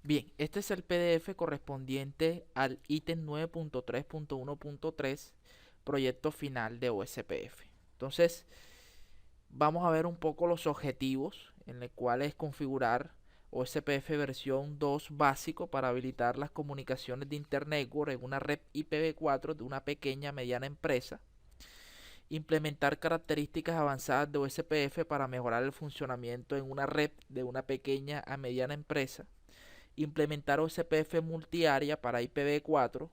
Bien, este es el PDF correspondiente al ítem 9.3.1.3, proyecto final de OSPF. Entonces, vamos a ver un poco los objetivos en los cuales configurar OSPF versión 2 básico para habilitar las comunicaciones de Internetwork en una red IPv4 de una pequeña mediana empresa, implementar características avanzadas de OSPF para mejorar el funcionamiento en una red de una pequeña a mediana empresa, implementar OSPF multiárea para IPv4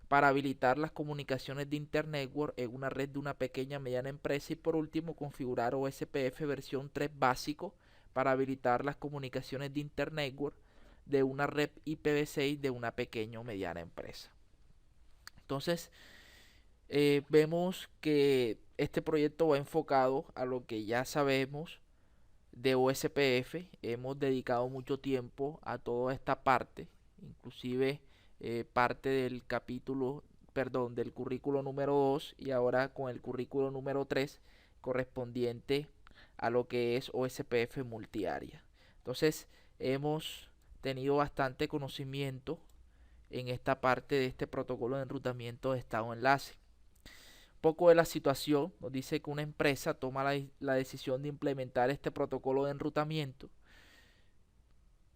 para habilitar las comunicaciones de Internetwork en una red de una pequeña mediana empresa y por último configurar OSPF versión 3 básico para habilitar las comunicaciones de Internetwork de una red IPv6 de una pequeña o mediana empresa. Entonces, vemos que este proyecto va enfocado a lo que ya sabemos de OSPF. Hemos dedicado mucho tiempo a toda esta parte, inclusive parte del capítulo, perdón, del currículo número 2 y ahora con el currículo número 3 correspondiente a lo que es OSPF multiárea. Entonces, hemos tenido bastante conocimiento en esta parte de este protocolo de enrutamiento de estado enlace. Poco de la situación nos dice que una empresa toma la decisión de implementar este protocolo de enrutamiento,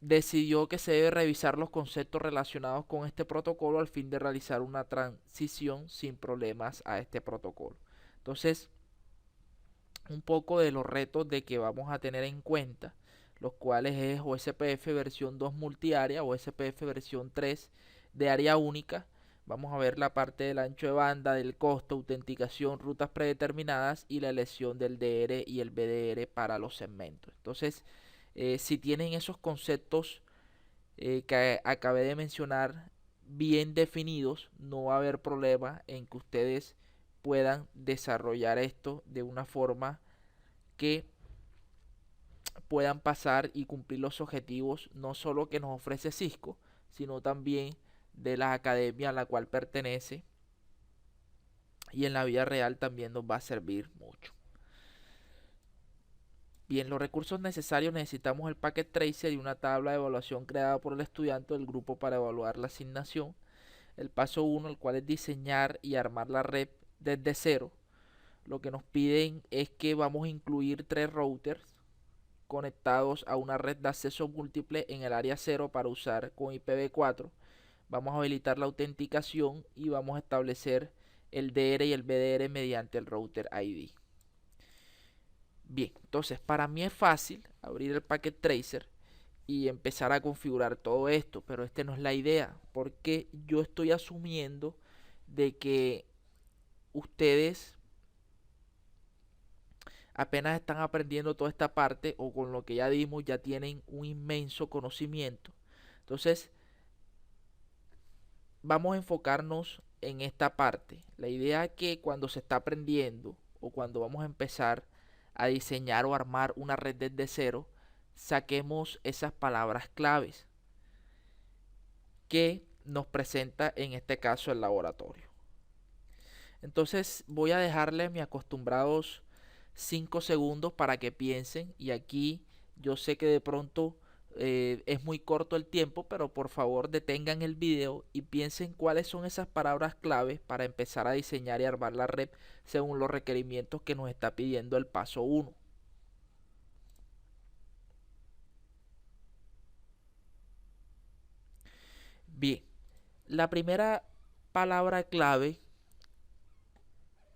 decidió que se debe revisar los conceptos relacionados con este protocolo al fin de realizar una transición sin problemas a este protocolo. Entonces, un poco de los retos de que vamos a tener en cuenta, los cuales es OSPF versión 2 multiárea, OSPF versión 3 de área única. Vamos a ver la parte del ancho de banda, del costo, autenticación, rutas predeterminadas y la elección del DR y el BDR para los segmentos. Entonces, si tienen esos conceptos que acabé de mencionar bien definidos, no va a haber problema en que ustedes puedan desarrollar esto de una forma que puedan pasar y cumplir los objetivos no solo que nos ofrece Cisco, sino también de la academia a la cual pertenece y en la vida real también nos va a servir mucho. Bien, los recursos necesarios necesitamos el Packet Tracer y una tabla de evaluación creada por el estudiante del grupo para evaluar la asignación. El paso 1, el cual es diseñar y armar la red desde cero. Lo que nos piden es que vamos a incluir 3 routers conectados a una red de acceso múltiple en el área 0 para usar con IPv4. Vamos a habilitar la autenticación y vamos a establecer el DR y el BDR mediante el router ID. Bien, entonces para mí es fácil abrir el Packet Tracer y empezar a configurar todo esto, pero este no es la idea, porque yo estoy asumiendo de que ustedes apenas están aprendiendo toda esta parte o con lo que ya dimos ya tienen un inmenso conocimiento. Entonces, vamos a enfocarnos en esta parte. La idea es que cuando se está aprendiendo o cuando vamos a empezar a diseñar o armar una red desde cero, saquemos esas palabras claves que nos presenta en este caso el laboratorio. Entonces voy a dejarles mis acostumbrados 5 segundos para que piensen y aquí yo sé que de pronto es muy corto el tiempo, pero por favor detengan el video y piensen cuáles son esas palabras claves para empezar a diseñar y armar la red según los requerimientos que nos está pidiendo el paso 1. Bien, la primera palabra clave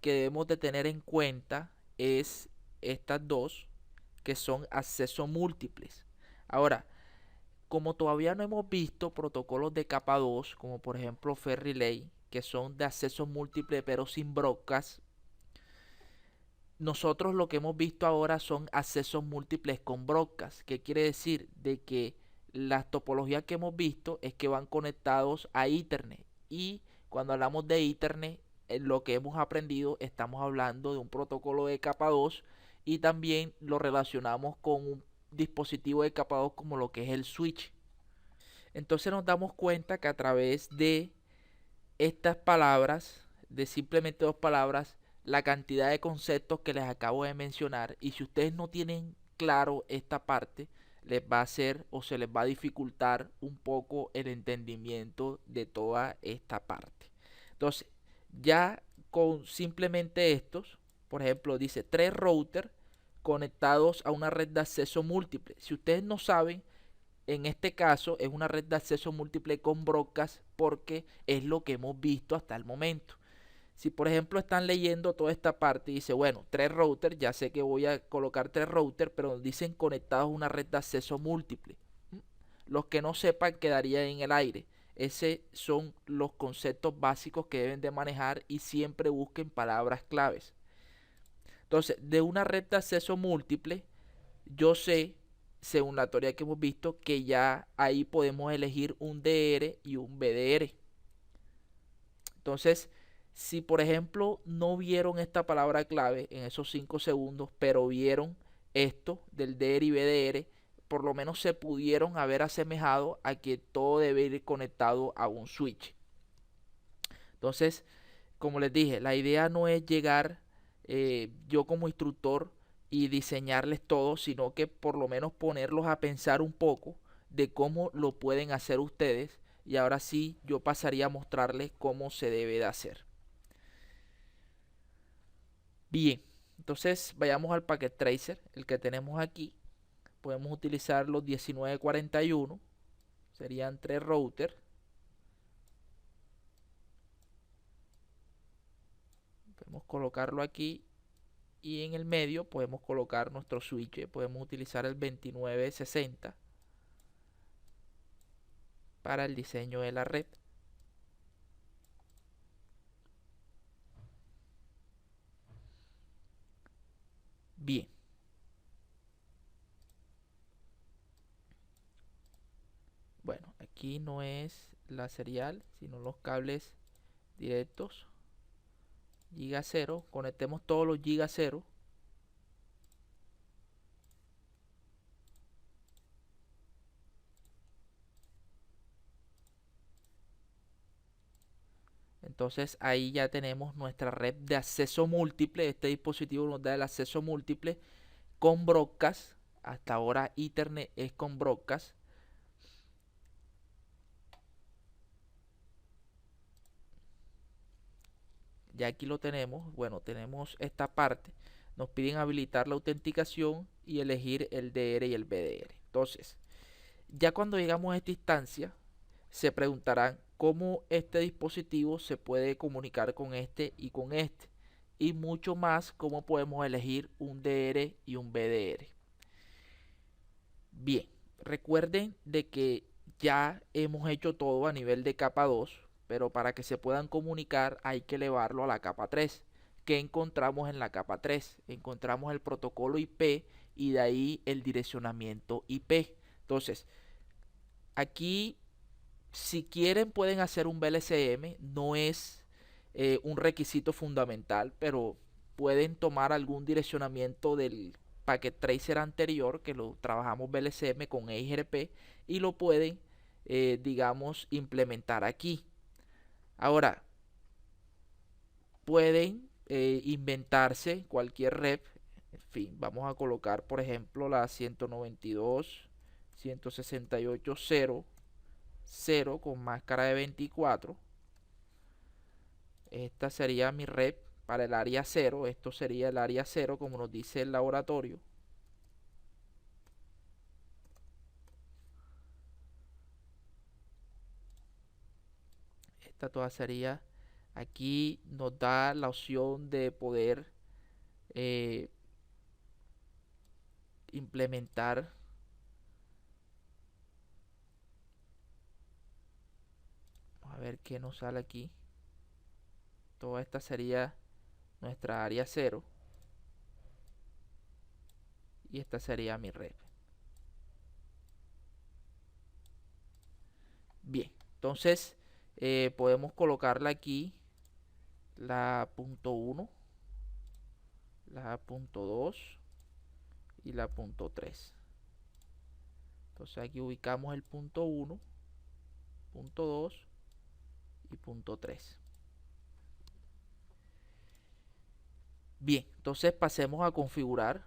que debemos de tener en cuenta es estas dos que son accesos múltiples. Ahora, como todavía no hemos visto protocolos de capa 2, como por ejemplo Ferrilay, que son de acceso múltiple pero sin broadcast, nosotros lo que hemos visto ahora son accesos múltiples con broadcast. ¿Qué quiere decir? De que las topologías que hemos visto es que van conectados a Ethernet. Y cuando hablamos de Ethernet, en lo que hemos aprendido, estamos hablando de un protocolo de capa 2 y también lo relacionamos con un dispositivo de capa 2 como lo que es el switch. Entonces nos damos cuenta que a través de estas palabras, de simplemente dos palabras, la cantidad de conceptos que les acabo de mencionar, y si ustedes no tienen claro esta parte, les va a hacer o se les va a dificultar un poco el entendimiento de toda esta parte. Entonces, ya con simplemente estos, por ejemplo, dice 3 routers conectados a una red de acceso múltiple. Si ustedes no saben, en este caso es una red de acceso múltiple con broadcast porque es lo que hemos visto hasta el momento. Si por ejemplo están leyendo toda esta parte y dice, bueno, 3 routers, ya sé que voy a colocar 3 routers, pero dicen conectados a una red de acceso múltiple. Los que no sepan quedaría en el aire. Esos son los conceptos básicos que deben de manejar y siempre busquen palabras claves. Entonces, de una red de acceso múltiple, yo sé, según la teoría que hemos visto, que ya ahí podemos elegir un DR y un BDR. Entonces, si por ejemplo no vieron esta palabra clave en esos 5 segundos, pero vieron esto del DR y BDR, por lo menos se pudieron haber asemejado a que todo debe ir conectado a un switch. Entonces, como les dije, la idea no es llegar yo como instructor y diseñarles todo, sino que por lo menos ponerlos a pensar un poco de cómo lo pueden hacer ustedes. Y ahora sí, yo pasaría a mostrarles cómo se debe de hacer. Bien, entonces vayamos al Packet Tracer, el que tenemos aquí. Podemos utilizar los 1941, serían 3 routers. Podemos colocarlo aquí y en el medio podemos colocar nuestro switch. Podemos utilizar el 2960 para el diseño de la red. Bien. Bueno, aquí no es la serial, sino los cables directos. Giga 0. Conectemos todos los giga 0. Entonces ahí ya tenemos nuestra red de acceso múltiple. Este dispositivo nos da el acceso múltiple con broadcast. Hasta ahora Ethernet es con broadcast. Ya aquí lo tenemos. Bueno, tenemos esta parte. Nos piden habilitar la autenticación y elegir el DR y el BDR. Entonces, ya cuando llegamos a esta instancia, se preguntarán cómo este dispositivo se puede comunicar con este y con este. Y mucho más cómo podemos elegir un DR y un BDR. Bien, recuerden de que ya hemos hecho todo a nivel de capa 2, pero para que se puedan comunicar hay que elevarlo a la capa 3. ¿Qué encontramos en la capa 3? Encontramos el protocolo IP y de ahí el direccionamiento IP. Entonces, aquí si quieren pueden hacer un VLCM, no es un requisito fundamental, pero pueden tomar algún direccionamiento del Packet Tracer anterior, que lo trabajamos VLCM con EIGRP, y lo pueden, digamos, implementar aquí. Ahora, pueden inventarse cualquier rep, en fin, vamos a colocar por ejemplo la 192.168.0 con máscara de 24. Esta sería mi red para el área 0. Esto sería el área 0 como nos dice el laboratorio. Esta toda sería, aquí nos da la opción de poder eh, implementar. Vamos a ver qué nos sale aquí. Toda esta sería nuestra área 0 y esta sería mi red. Bien, entonces podemos colocarla aquí, la punto 1, la punto 2 y la punto 3. Entonces aquí ubicamos el punto 1, punto 2 y punto 3. Bien, entonces pasemos a configurar.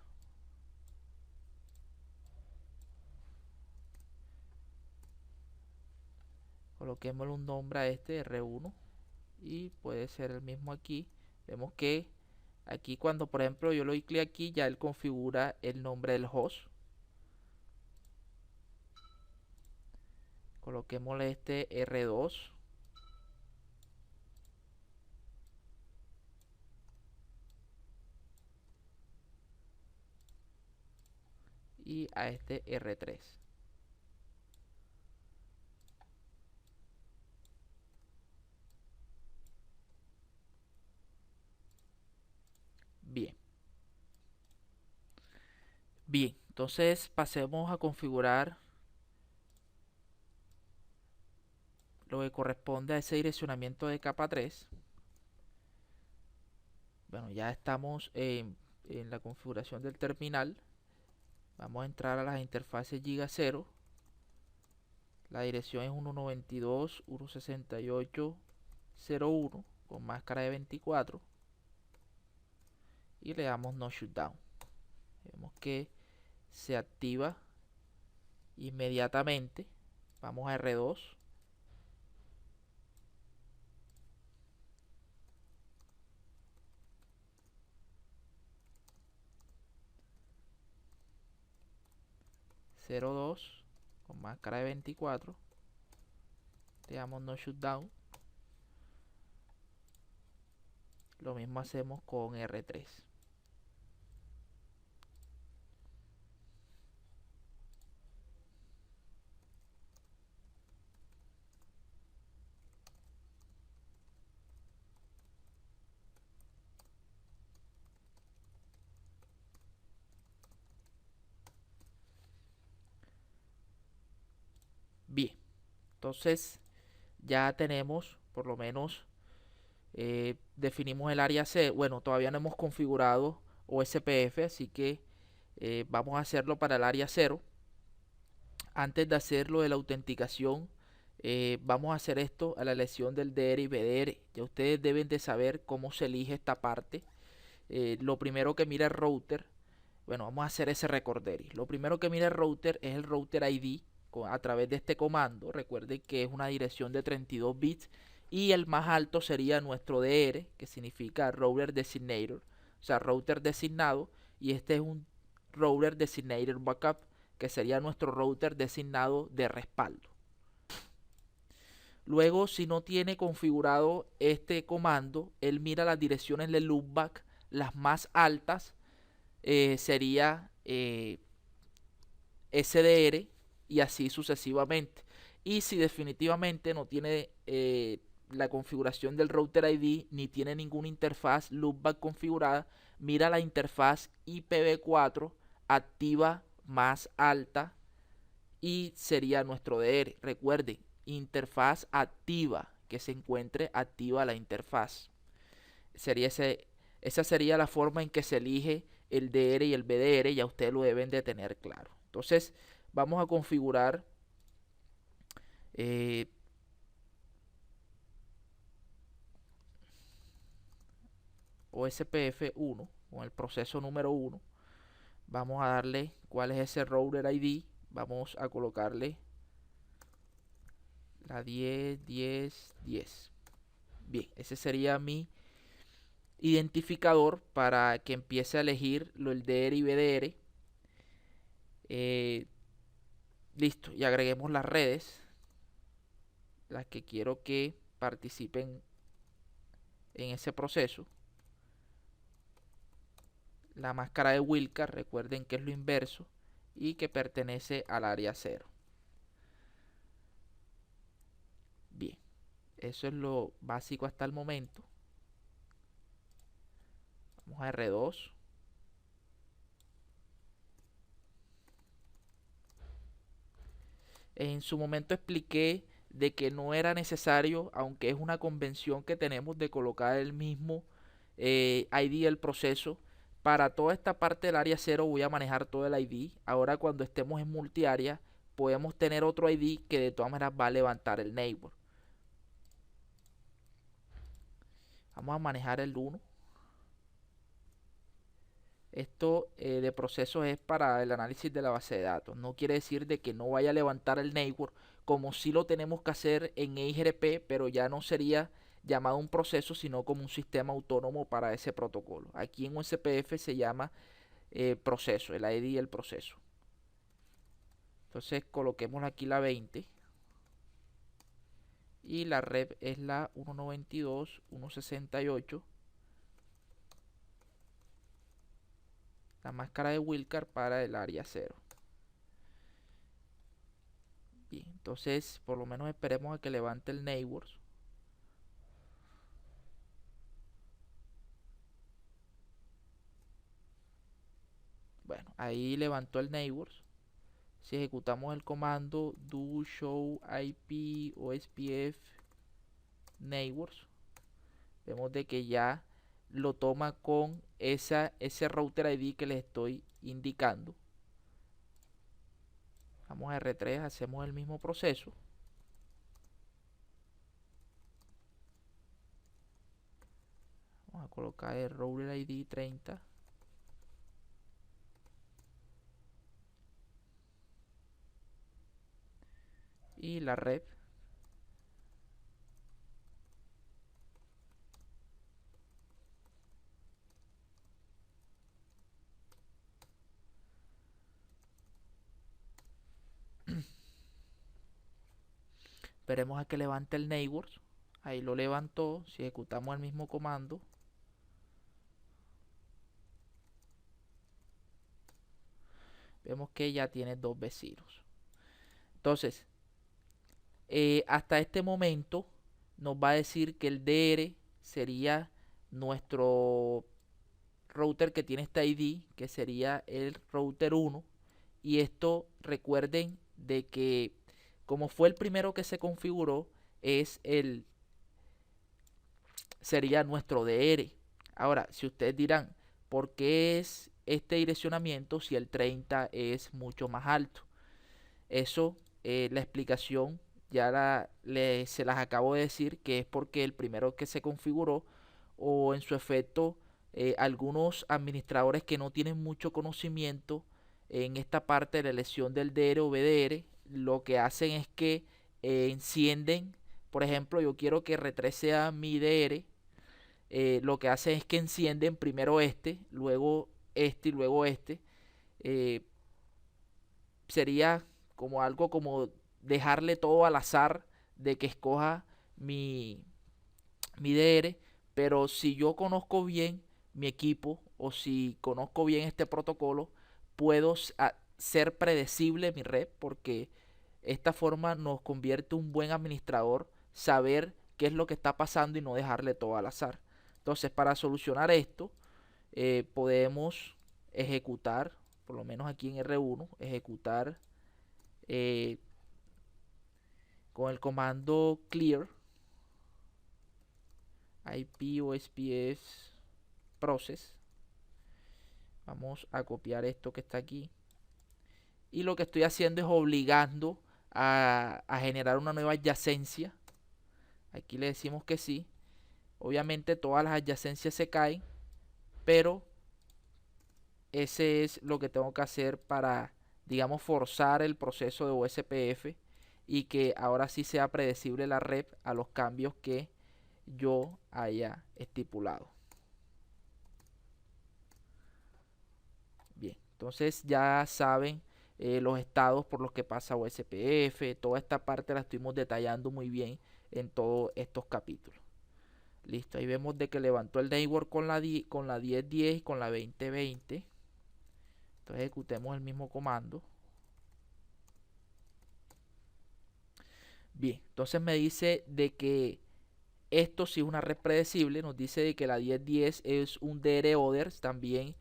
Coloquémosle un nombre a este R1 y puede ser el mismo aquí. Vemos que aquí cuando por ejemplo yo le doy clic aquí, ya él configura el nombre del host. Coloquémosle este R2. Y a este R3. Bien. Bien, entonces pasemos a configurar lo que corresponde a ese direccionamiento de capa 3. Bueno, ya estamos en la configuración del terminal. Vamos a entrar a las interfaces Giga 0. La dirección es 192.168.0.1 con máscara de 24 y le damos No Shutdown. Vemos que se activa inmediatamente. Vamos a R2. .02 con máscara de 24. Le damos No Shutdown. Lo mismo hacemos con R3. Bien, entonces ya tenemos por lo menos definimos el área C. Bueno, todavía no hemos configurado OSPF, así que vamos a hacerlo para el área 0. Antes de hacerlo de la autenticación, vamos a hacer esto a la elección del DR y BDR. Ya ustedes deben de saber cómo se elige esta parte. Lo primero que mira el router, bueno, vamos a hacer ese recorderis. Lo primero que mira el router es el router ID a través de este comando. Recuerden que es una dirección de 32 bits y el más alto sería nuestro DR, que significa Router Designator, o sea, router designado, y este es un Router Designator Backup, que sería nuestro router designado de respaldo. Luego, si no tiene configurado este comando, él mira las direcciones de loopback, las más altas sería SDR y así sucesivamente. Y si definitivamente no tiene la configuración del router ID ni tiene ninguna interfaz loopback configurada, mira la interfaz IPv4 activa más alta y sería nuestro DR. Recuerden, interfaz activa, que se encuentre activa la interfaz. Esa sería la forma en que se elige el DR y el BDR, ya ustedes lo deben de tener claro. Entonces vamos a configurar OSPF 1 con el proceso número 1. Vamos a darle cuál es ese router ID. Vamos a colocarle la 10, 10, 10. Bien, ese sería mi identificador para que empiece a elegir el DR y BDR. Listo, y agreguemos las redes, las que quiero que participen en ese proceso. La máscara de Wilcar, recuerden que es lo inverso y que pertenece al área 0. Bien, eso es lo básico hasta el momento. Vamos a R2. En su momento expliqué de que no era necesario, aunque es una convención que tenemos de colocar el mismo ID del proceso. Para toda esta parte del área 0 voy a manejar todo el ID. Ahora cuando estemos en multiárea podemos tener otro ID que de todas maneras va a levantar el neighbor. Vamos a manejar el 1. Esto de procesos es para el análisis de la base de datos. No quiere decir de que no vaya a levantar el neighbor como si lo tenemos que hacer en EIGRP, pero ya no sería llamado un proceso, sino como un sistema autónomo para ese protocolo. Aquí en USPF se llama proceso, el ID y el proceso. Entonces coloquemos aquí la 20 y la rep es la 192.168. La máscara de Wilcar para el área 0. Bien, entonces por lo menos esperemos a que levante el neighbors. Bueno, ahí levantó el neighbors. Si ejecutamos el comando do show IP OSPF neighbors, vemos de que ya lo toma con ese router ID que les estoy indicando. Vamos a R3, hacemos el mismo proceso. Vamos a colocar el router ID 30. Y la red. Esperemos a que levante el neighbors. Ahí lo levantó. Si ejecutamos el mismo comando, vemos que ya tiene 2 vecinos. Entonces, hasta este momento nos va a decir que el DR sería nuestro router que tiene esta ID, que sería el router 1. Y esto, recuerden de que como fue el primero que se configuró, sería nuestro DR. Ahora, si ustedes dirán, ¿por qué es este direccionamiento si el 30 es mucho más alto? Eso, la explicación se las acabo de decir, que es porque el primero que se configuró, o en su efecto algunos administradores que no tienen mucho conocimiento en esta parte de la elección del DR o BDR, lo que hacen es que encienden, por ejemplo, yo quiero que R3 sea mi DR, lo que hacen es que encienden primero luego este y luego este. eh, Sería como algo como dejarle todo al azar de que escoja mi DR, pero si yo conozco bien mi equipo o si conozco bien este protocolo, puedo ser predecible mi red, porque esta forma nos convierte un buen administrador, saber qué es lo que está pasando y no dejarle todo al azar. Entonces, para solucionar esto, podemos ejecutar, por lo menos aquí en R1, ejecutar eh, con el comando clear IP OSPF process. Vamos a copiar esto que está aquí. Y lo que estoy haciendo es obligando a generar una nueva adyacencia. Aquí le decimos que sí. Obviamente todas las adyacencias se caen, pero ese es lo que tengo que hacer para, digamos, forzar el proceso de USPF y que ahora sí sea predecible la red a los cambios que yo haya estipulado. Bien, entonces ya saben los estados por los que pasa USPF. Toda esta parte la estuvimos detallando muy bien en todos estos capítulos. Listo, ahí vemos de que levantó el neighbor con la 1010 y con la 2020. Entonces ejecutemos el mismo comando. Bien, entonces me dice de que esto sí es una red predecible. Nos dice de que la 1010 es un DR Others. También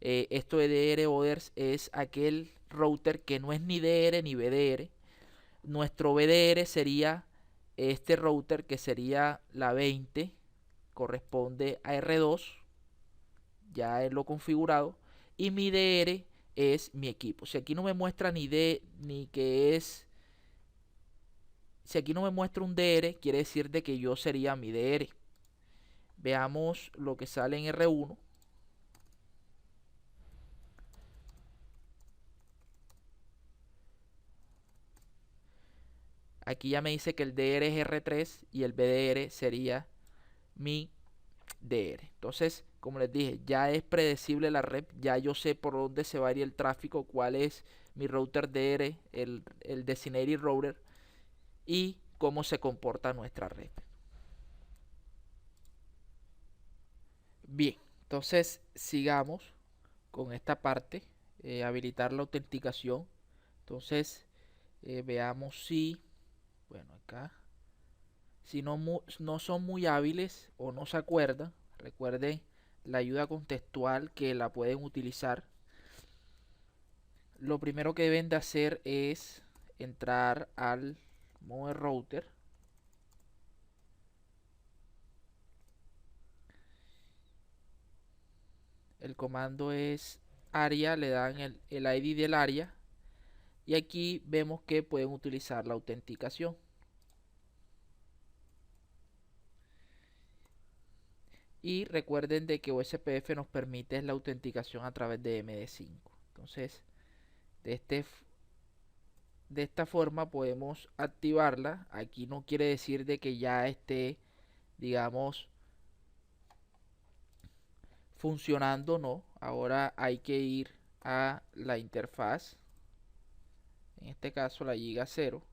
esto de DR Others es aquel router que no es ni DR ni BDR. Nuestro BDR sería este router, que sería la 20, corresponde a R2, ya es lo configurado, y mi DR es mi equipo. Si aquí no me muestra ni que es, si aquí no me muestra un DR, quiere decir de que yo sería mi DR. Veamos lo que sale en R1. Aquí ya me dice que el DR es R3 y el BDR sería mi DR. Entonces, como les dije, ya es predecible la red, ya yo sé por dónde se va a ir el tráfico, cuál es mi router DR, el designated router, y cómo se comporta nuestra red. Bien, entonces sigamos con esta parte, habilitar la autenticación. Entonces, veamos si, bueno, acá, si no son muy hábiles o no se acuerdan, recuerden la ayuda contextual que la pueden utilizar. Lo primero que deben de hacer es entrar al modo router. El comando es ARIA, le dan el ID del área y aquí vemos que pueden utilizar la autenticación. Y recuerden de que OSPF nos permite la autenticación a través de MD5. Entonces, de esta forma podemos activarla. Aquí no quiere decir de que ya esté, digamos, funcionando, no. Ahora hay que ir a la interfaz. En este caso la giga 0.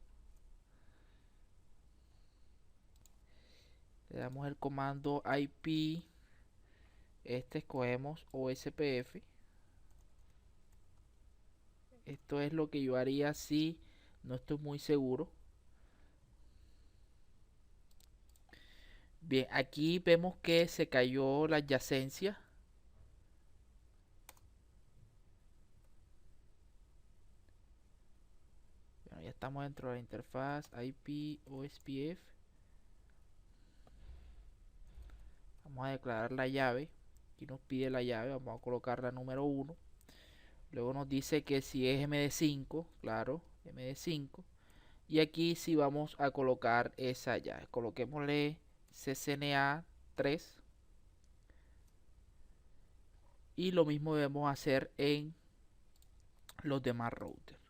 Le damos el comando IP. Escogemos OSPF. Esto es lo que yo haría si no estoy muy seguro. Bien, aquí vemos que se cayó la adyacencia. Bueno, ya estamos dentro de la interfaz IP OSPF. Vamos a declarar la llave. Aquí nos pide la llave, vamos a colocar la número 1. Luego nos dice que si es MD5, claro, MD5. Y aquí sí vamos a colocar esa llave. Coloquémosle CCNA 3. Y lo mismo debemos hacer en los demás routers.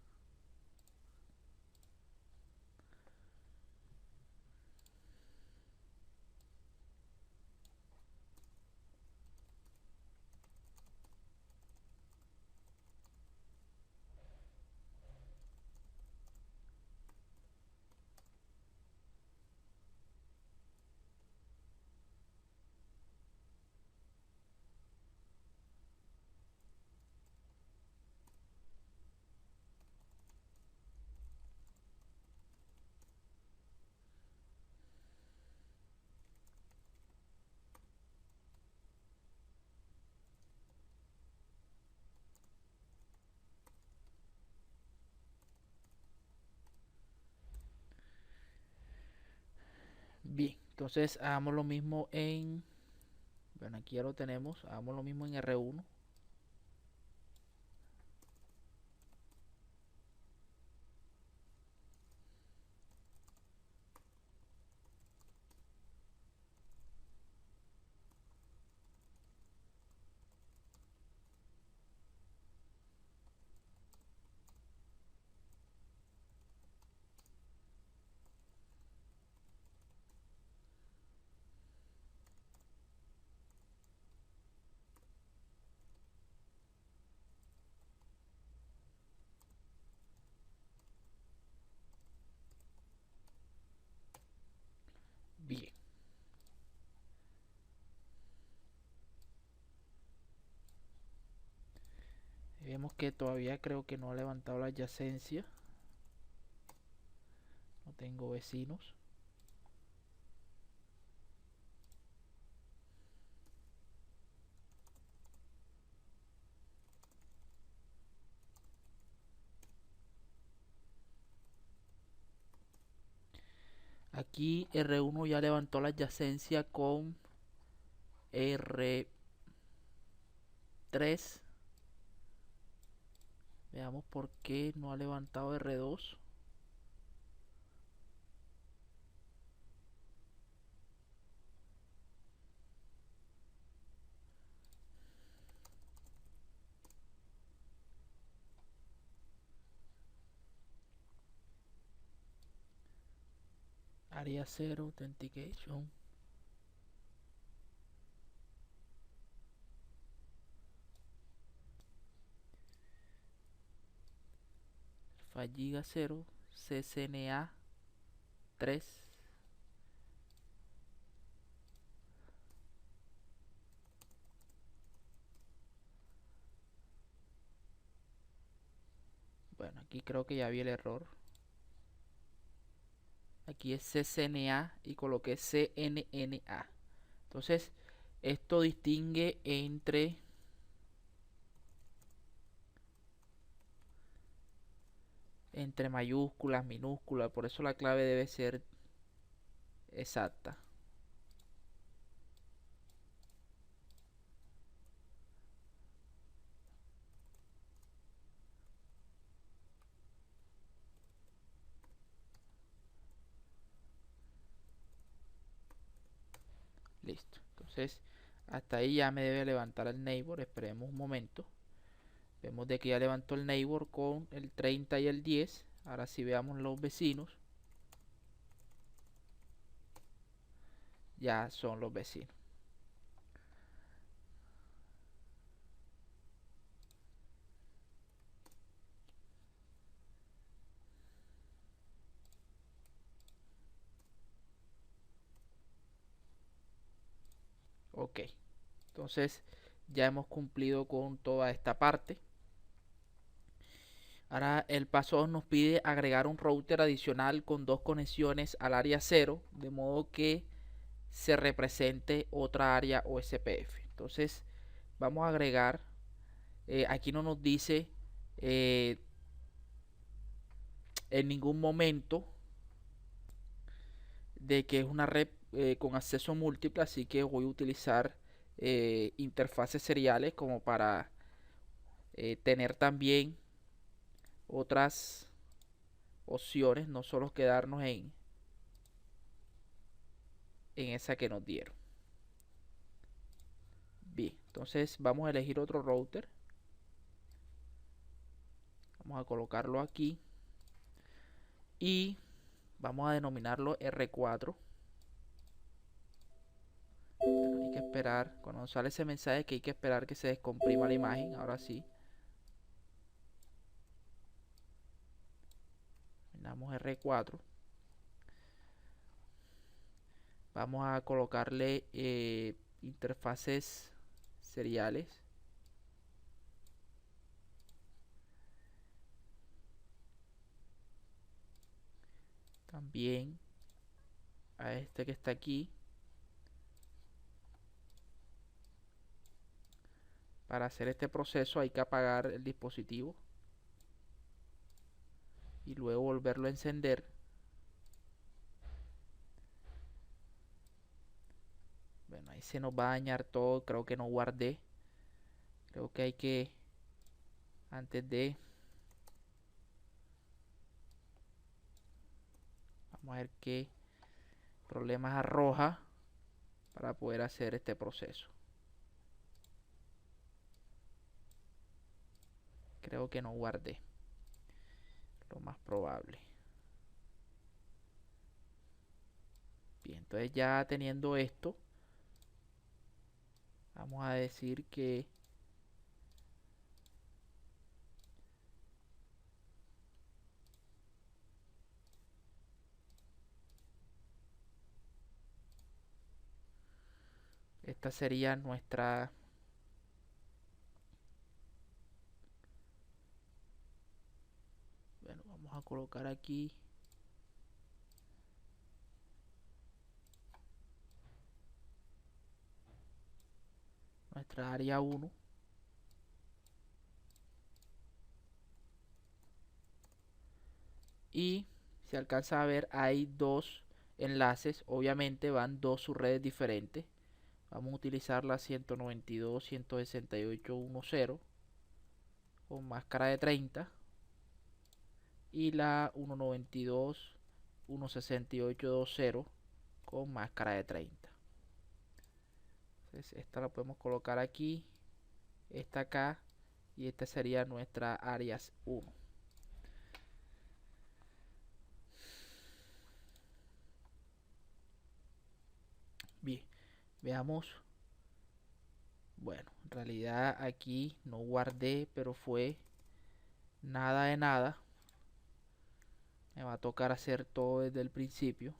Bien, entonces hagamos lo mismo en, bueno, aquí ya lo tenemos, hagamos lo mismo en R1. Bien, vemos que todavía creo que no ha levantado la adyacencia. No tengo vecinos. Aquí R1 ya levantó la adyacencia con R3. Veamos por qué no ha levantado R2. área 0 authentication. Giga 0 CCNA 3. Bueno, aquí creo que ya vi el error. Aquí es CCNA y coloqué CNNA. Entonces, esto distingue entre mayúsculas, minúsculas, por eso la clave debe ser exacta. Listo. Entonces, hasta ahí ya me debe levantar el neighbor. Esperemos un momento. Vemos de que ya levantó el neighbor con el 30 y el 10. Ahora sí veamos los vecinos. Ya son los vecinos. Ok. Entonces ya hemos cumplido con toda esta parte. Ahora el paso 2 nos pide agregar un router adicional con 2 conexiones al área 0, de modo que se represente otra área OSPF. Entonces vamos a agregar, aquí no nos dice en ningún momento de que es una red con acceso múltiple, así que voy a utilizar interfaces seriales como para tener también otras opciones, no solo quedarnos en esa que nos dieron. Bien, entonces vamos a elegir otro router. Vamos a colocarlo aquí y vamos a denominarlo R4. Pero hay que esperar, cuando nos sale ese mensaje, que hay que esperar que se descomprima la imagen. Ahora sí, damos R4. Vamos a colocarle interfaces seriales. También a este que está aquí. Para hacer este proceso hay que apagar el dispositivo y luego volverlo a encender. Bueno, ahí se nos va a dañar todo. Creo que no guardé. Creo que hay que, antes de, vamos a ver qué problemas arroja para poder hacer este proceso. Creo que no guardé, lo más probable. Bien, entonces ya teniendo esto, vamos a decir que esta sería nuestra bueno, vamos a colocar aquí nuestra área 1. Y si alcanza a ver, hay dos enlaces. Obviamente van dos subredes diferentes. Vamos a utilizar la 192.168.1.0 con máscara de 30 y la 192.168.2.0 con máscara de 30. Entonces esta la podemos colocar aquí, esta acá, y esta sería nuestra áreas 1. . Bien, veamos. Bueno, en realidad aquí no guardé, pero fue nada de nada. Me va a tocar hacer todo desde el principio.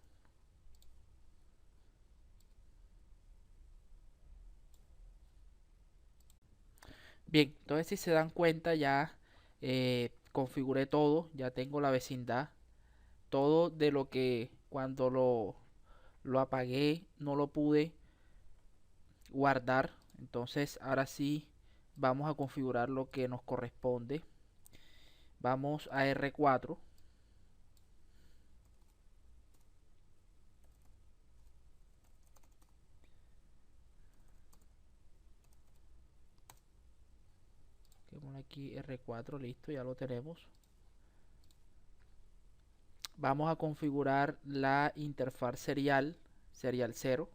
Bien, entonces si se dan cuenta ya configuré todo, ya tengo la vecindad, todo de lo que cuando lo apagué no lo pude guardar. Entonces ahora sí vamos a configurar lo que nos corresponde. Vamos a R4. Aquí R4, listo, ya lo tenemos. Vamos a configurar la interfaz serial 0.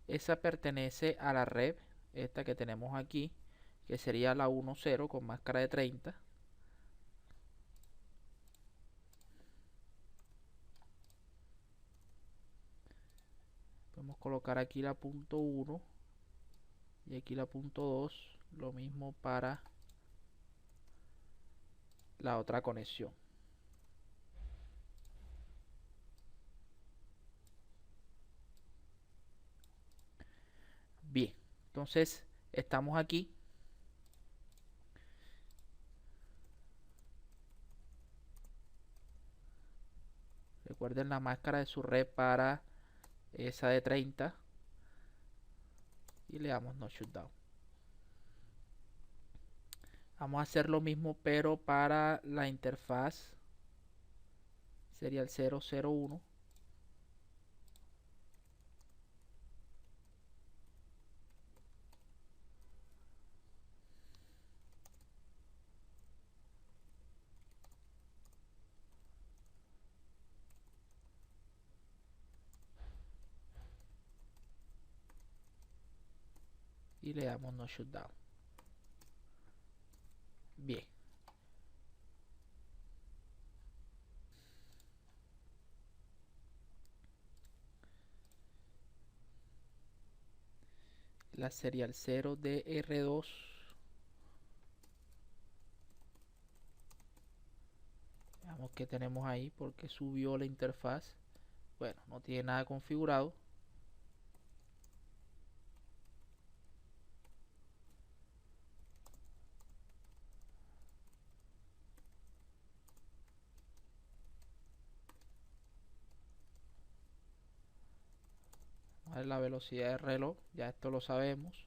Esa pertenece a la red, esta que tenemos aquí, que sería la 1.0 con máscara de 30. Podemos colocar aquí la punto 1 y aquí la punto 2, lo mismo para la otra conexión. Bien, entonces estamos aquí. Recuerden la máscara de su red para esa de 30 y le damos no shutdown. Vamos a hacer lo mismo pero para la interfaz serial 001. Y le damos no shutdown. Bien. La serial 0 de R2. Veamos qué tenemos ahí porque subió la interfaz. Bueno, no tiene nada configurado. Vamos a ver la velocidad de reloj, ya esto lo sabemos.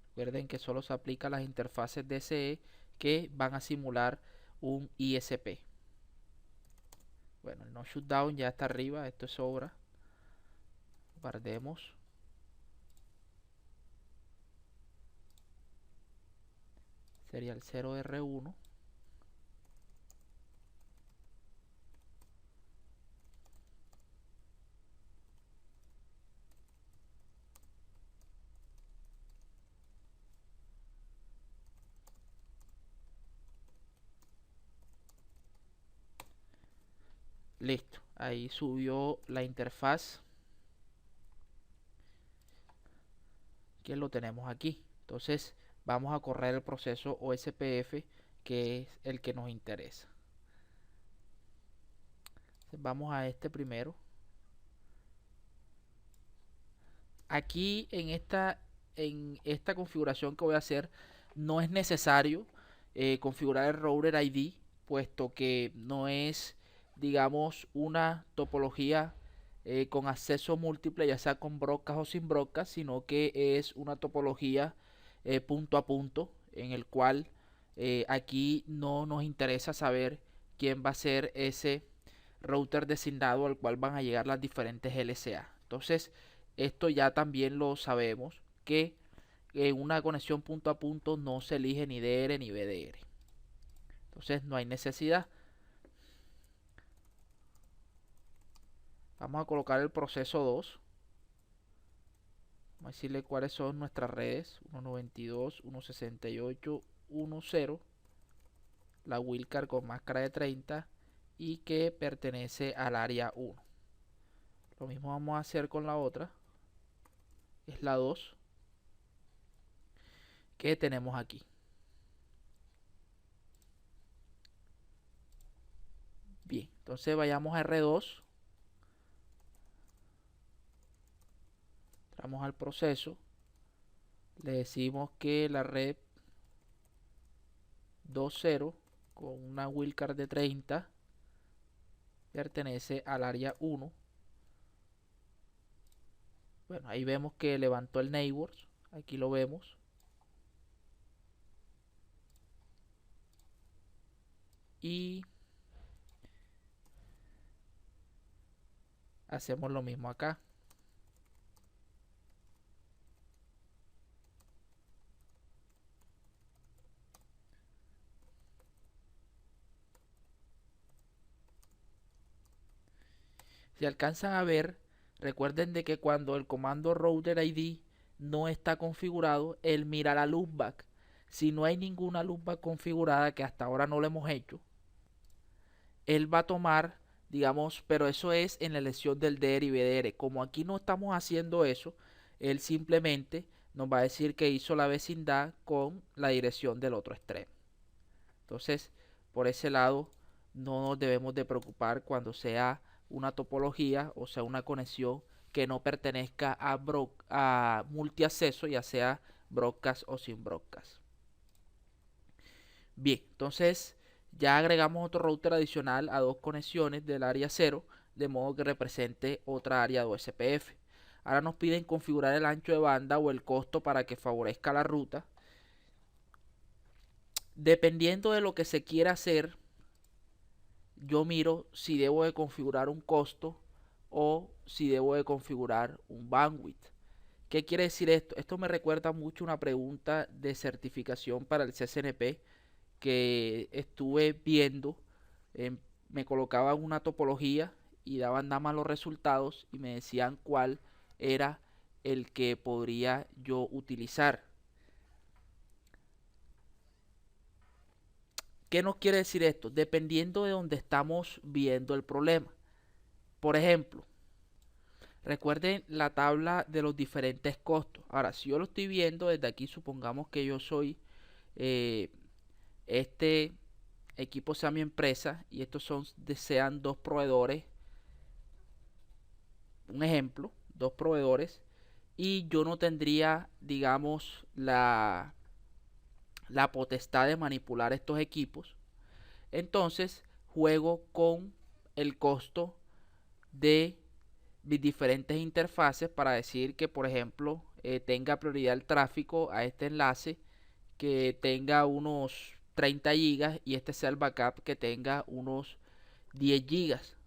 Recuerden que solo se aplica a las interfaces DCE que van a simular un ISP. Bueno, el no shutdown ya está arriba, esto es sobra. Guardemos. Serial 0 R1. Listo, ahí subió la interfaz que lo tenemos aquí. Entonces vamos a correr el proceso OSPF que es el que nos interesa. Entonces, vamos a este primero. Aquí en esta configuración que voy a hacer no es necesario configurar el router ID, puesto que no es, digamos, una topología con acceso múltiple, ya sea con broadcast o sin broadcast, sino que es una topología punto a punto, en el cual aquí no nos interesa saber quién va a ser ese router designado al cual van a llegar las diferentes LCA. Entonces, esto ya también lo sabemos, que en una conexión punto a punto no se elige ni DR ni BDR. Entonces no hay necesidad. Vamos a colocar el proceso 2. Vamos a decirle cuáles son nuestras redes. 192, 168, 10, la wildcard con máscara de 30 y que pertenece al área 1. Lo mismo vamos a hacer con la otra, es la 2 que tenemos aquí. Bien, entonces vayamos a R2, entramos al proceso, le decimos que la red 20 con una wildcard de 30 pertenece al área 1. Bueno, ahí vemos que levantó el neighbors, aquí lo vemos. Y hacemos lo mismo acá. Si alcanzan a ver, recuerden de que cuando el comando router ID no está configurado, él mira la loopback. Si no hay ninguna loopback configurada, que hasta ahora no lo hemos hecho, él va a tomar, digamos, pero eso es en la elección del DR y BDR. Como aquí no estamos haciendo eso, él simplemente nos va a decir que hizo la vecindad con la dirección del otro extremo. Entonces, por ese lado, no nos debemos de preocupar cuando sea una topología, o sea, una conexión que no pertenezca a multiacceso, ya sea broadcast o sin broadcast. Bien, entonces ya agregamos otro router adicional a dos conexiones del área 0, de modo que represente otra área de OSPF. Ahora nos piden configurar el ancho de banda o el costo para que favorezca la ruta. Dependiendo de lo que se quiera hacer, yo miro si debo de configurar un costo o si debo de configurar un bandwidth. ¿Qué quiere decir esto? Esto me recuerda mucho una pregunta de certificación para el CCNP que estuve viendo. Me colocaban una topología y daban nada más los resultados y me decían cuál era el que podría yo utilizar. ¿Qué nos quiere decir esto? Dependiendo de donde estamos viendo el problema. Por ejemplo, recuerden la tabla de los diferentes costos. Ahora, si yo lo estoy viendo desde aquí, supongamos que yo soy este equipo sea mi empresa y estos sean dos proveedores. Un ejemplo, dos proveedores y yo no tendría, digamos, la potestad de manipular estos equipos. Entonces juego con el costo de mis diferentes interfaces para decir que, por ejemplo, tenga prioridad el tráfico a este enlace, que tenga unos 30 gigas y este sea el backup que tenga unos 10 gigas,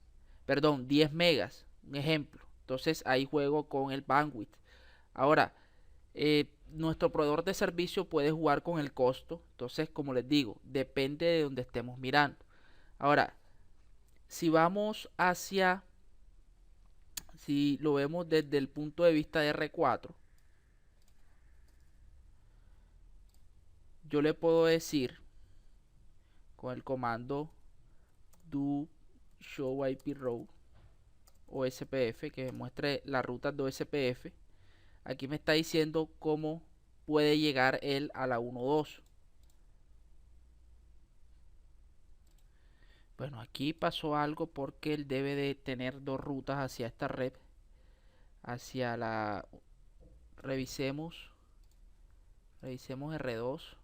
perdón, 10 megas, un ejemplo. Entonces ahí juego con el bandwidth. Ahora, nuestro proveedor de servicio puede jugar con el costo. Entonces, como les digo, depende de donde estemos mirando. Ahora, si vamos hacia, si lo vemos desde el punto de vista de R4, yo le puedo decir con el comando do show IP route OSPF que me muestre las rutas de OSPF. Aquí me está diciendo cómo puede llegar él a la 1.2. Bueno, aquí pasó algo porque él debe de tener dos rutas hacia esta red. Hacia la... Revisemos R2.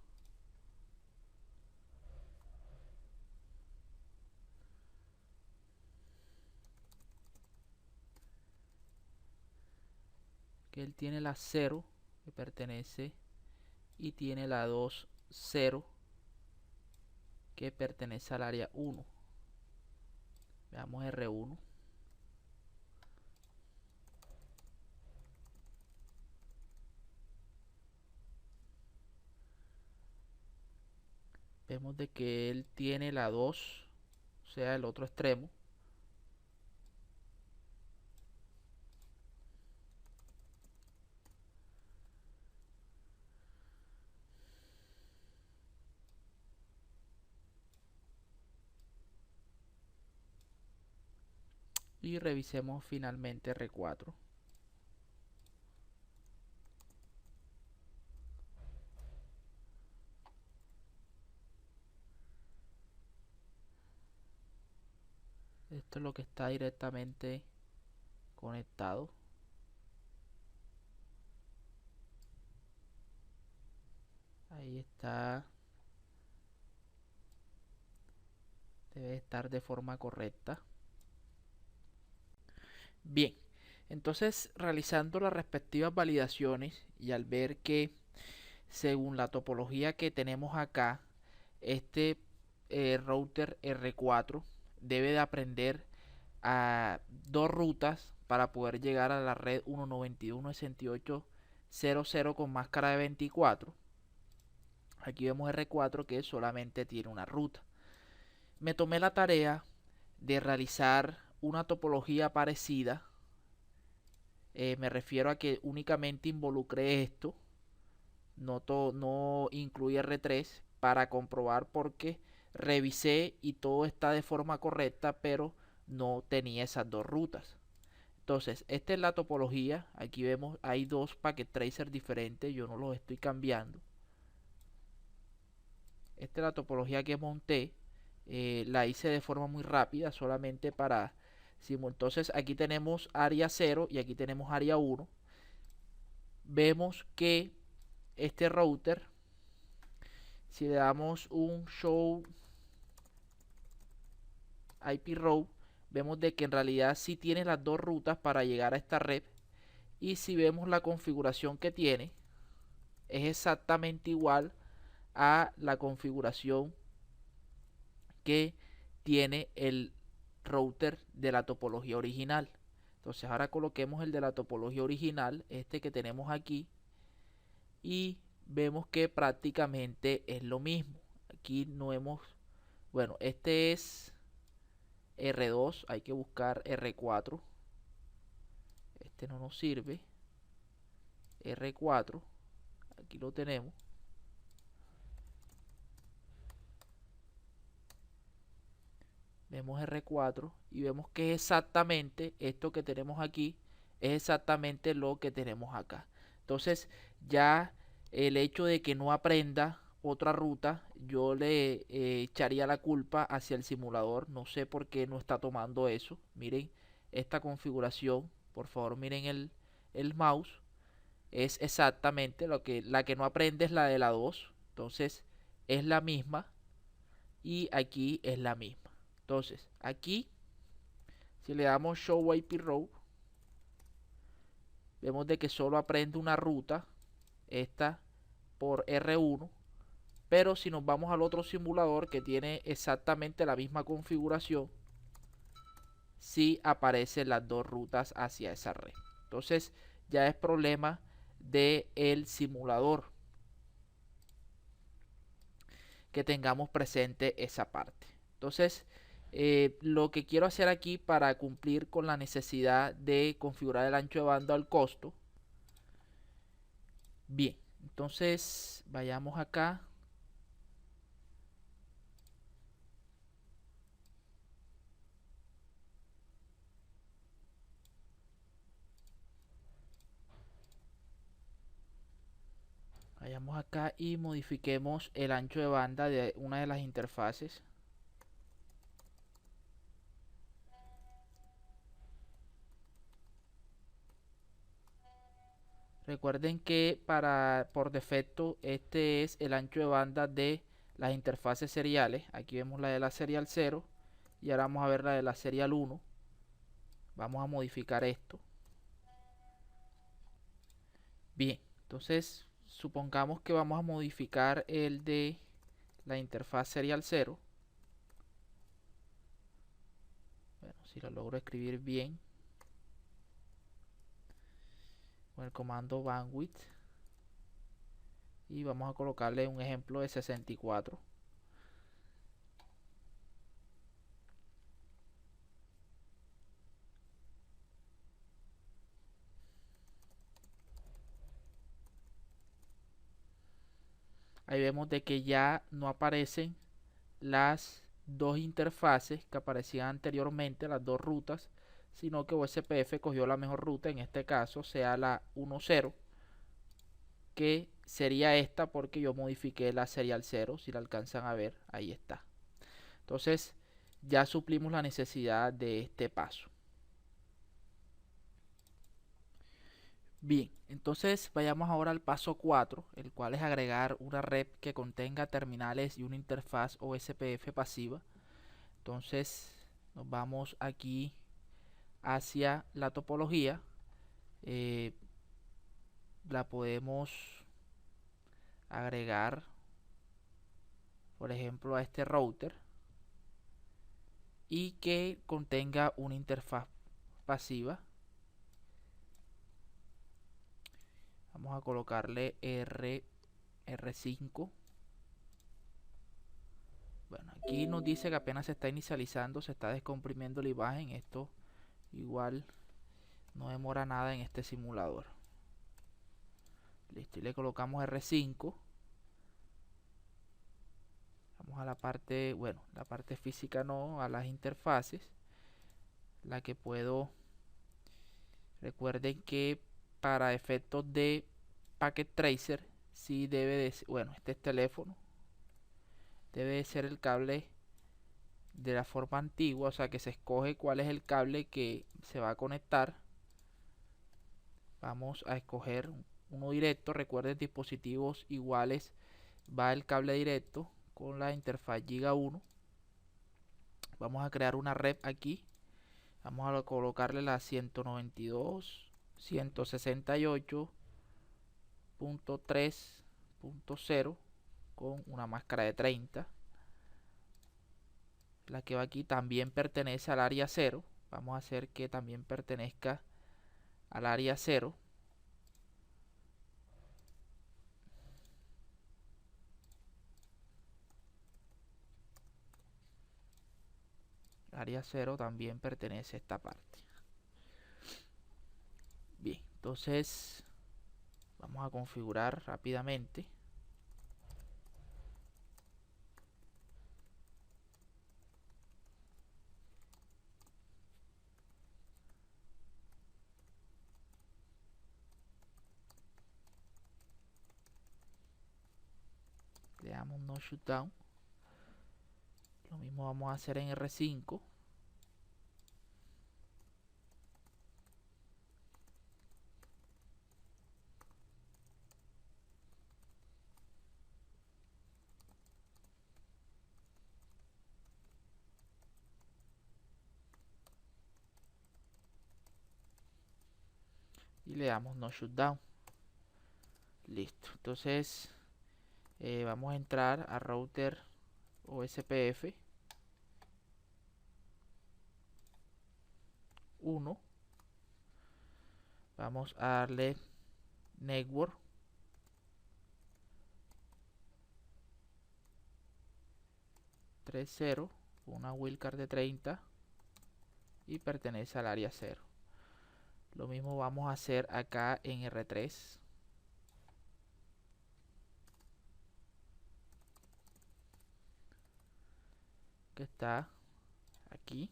Que él tiene la 0 que pertenece y tiene la 2.0 que pertenece al área 1. Veamos R1. Vemos de que él tiene la 2, o sea, el otro extremo. y revisemos finalmente R4. Esto es lo que está directamente conectado. Ahí está. Debe estar de forma correcta. Bien, entonces realizando las respectivas validaciones y al ver que según la topología que tenemos acá, este router R4 debe de aprender a dos rutas para poder llegar a la red 192.168.0.0 con máscara de 24. Aquí vemos R4 que solamente tiene una ruta. Me tomé la tarea de realizar una topología parecida. Me refiero a que únicamente involucré esto, no incluye R3, para comprobar porque revisé y todo está de forma correcta, pero no tenía esas dos rutas. Entonces, esta es la topología. Aquí vemos, hay dos packet tracers diferentes, yo no los estoy cambiando. Esta es la topología que monté. La hice de forma muy rápida, solamente para... Entonces, aquí tenemos área 0 y aquí tenemos área 1. Vemos que este router, si le damos un show IP row, vemos de que en realidad sí tiene las dos rutas para llegar a esta red. Y si vemos la configuración que tiene, es exactamente igual a la configuración que tiene el router de la topología original. Entonces ahora coloquemos el de la topología original, este que tenemos aquí, y vemos que prácticamente es lo mismo. Aquí no hemos, bueno, este es R2, hay que buscar R4. Este no nos sirve. R4, aquí lo tenemos. Vemos R4 y vemos que es exactamente esto que tenemos aquí, es exactamente lo que tenemos acá. Entonces ya el hecho de que no aprenda otra ruta, yo le echaría la culpa hacia el simulador. No sé por qué no está tomando eso. Miren esta configuración, por favor miren el mouse. Es exactamente la que no aprende es la de la 2. Entonces es la misma y aquí es la misma. Entonces, aquí, si le damos Show IP Row, vemos de que solo aprende una ruta, esta por R1, pero si nos vamos al otro simulador que tiene exactamente la misma configuración, sí aparecen las dos rutas hacia esa red. Entonces, ya es problema del simulador que tengamos presente esa parte. Entonces, lo que quiero hacer aquí para cumplir con la necesidad de configurar el ancho de banda al costo. Bien, entonces vayamos acá. Vayamos acá y modifiquemos el ancho de banda de una de las interfaces. Recuerden que por defecto este es el ancho de banda de las interfaces seriales. Aquí vemos la de la serial 0 y ahora vamos a ver la de la serial 1. Vamos a modificar esto. Bien, entonces supongamos que vamos a modificar el de la interfaz serial 0. Bueno, si lo logro escribir bien con el comando bandwidth, y vamos a colocarle un ejemplo de 64. Ahí vemos de que ya no aparecen las dos interfaces que aparecían anteriormente, las dos rutas, sino que OSPF cogió la mejor ruta, en este caso sea la 10, que sería esta porque yo modifiqué la serial 0, si la alcanzan a ver, ahí está. Entonces ya suplimos la necesidad de este paso. Bien, entonces vayamos ahora al paso 4, el cual es agregar una red que contenga terminales y una interfaz OSPF pasiva. Entonces nos vamos aquí hacia la topología. La podemos agregar, por ejemplo, a este router y que contenga una interfaz pasiva. Vamos a colocarle R5. Bueno, aquí nos dice que apenas se está inicializando, se está descomprimiendo la imagen. Esto igual no demora nada en este simulador. Listo, y le colocamos R5. Vamos a la parte, bueno, la parte física no, a las interfaces. La que puedo, recuerden que para efectos de Packet Tracer, sí debe de, bueno, este es teléfono, debe de ser el cable de la forma antigua, o sea que se escoge cuál es el cable que se va a conectar. Vamos a escoger uno directo. Recuerden, dispositivos iguales va el cable directo con la interfaz Giga 1. Vamos a crear una red aquí. Vamos a colocarle la 192.168.3.0 con una máscara de 30. La que va aquí también pertenece al área 0. Vamos a hacer que también pertenezca al área 0. Área 0 también pertenece a esta parte. Bien, entonces vamos a configurar rápidamente. Le damos no shutdown. Lo mismo vamos a hacer en R5. Y le damos no shutdown. Listo. Entonces vamos a entrar a router OSPF 1. Vamos a darle network. Una wildcard de 30 y pertenece al área 0. Lo mismo vamos a hacer acá en R3. Que está aquí.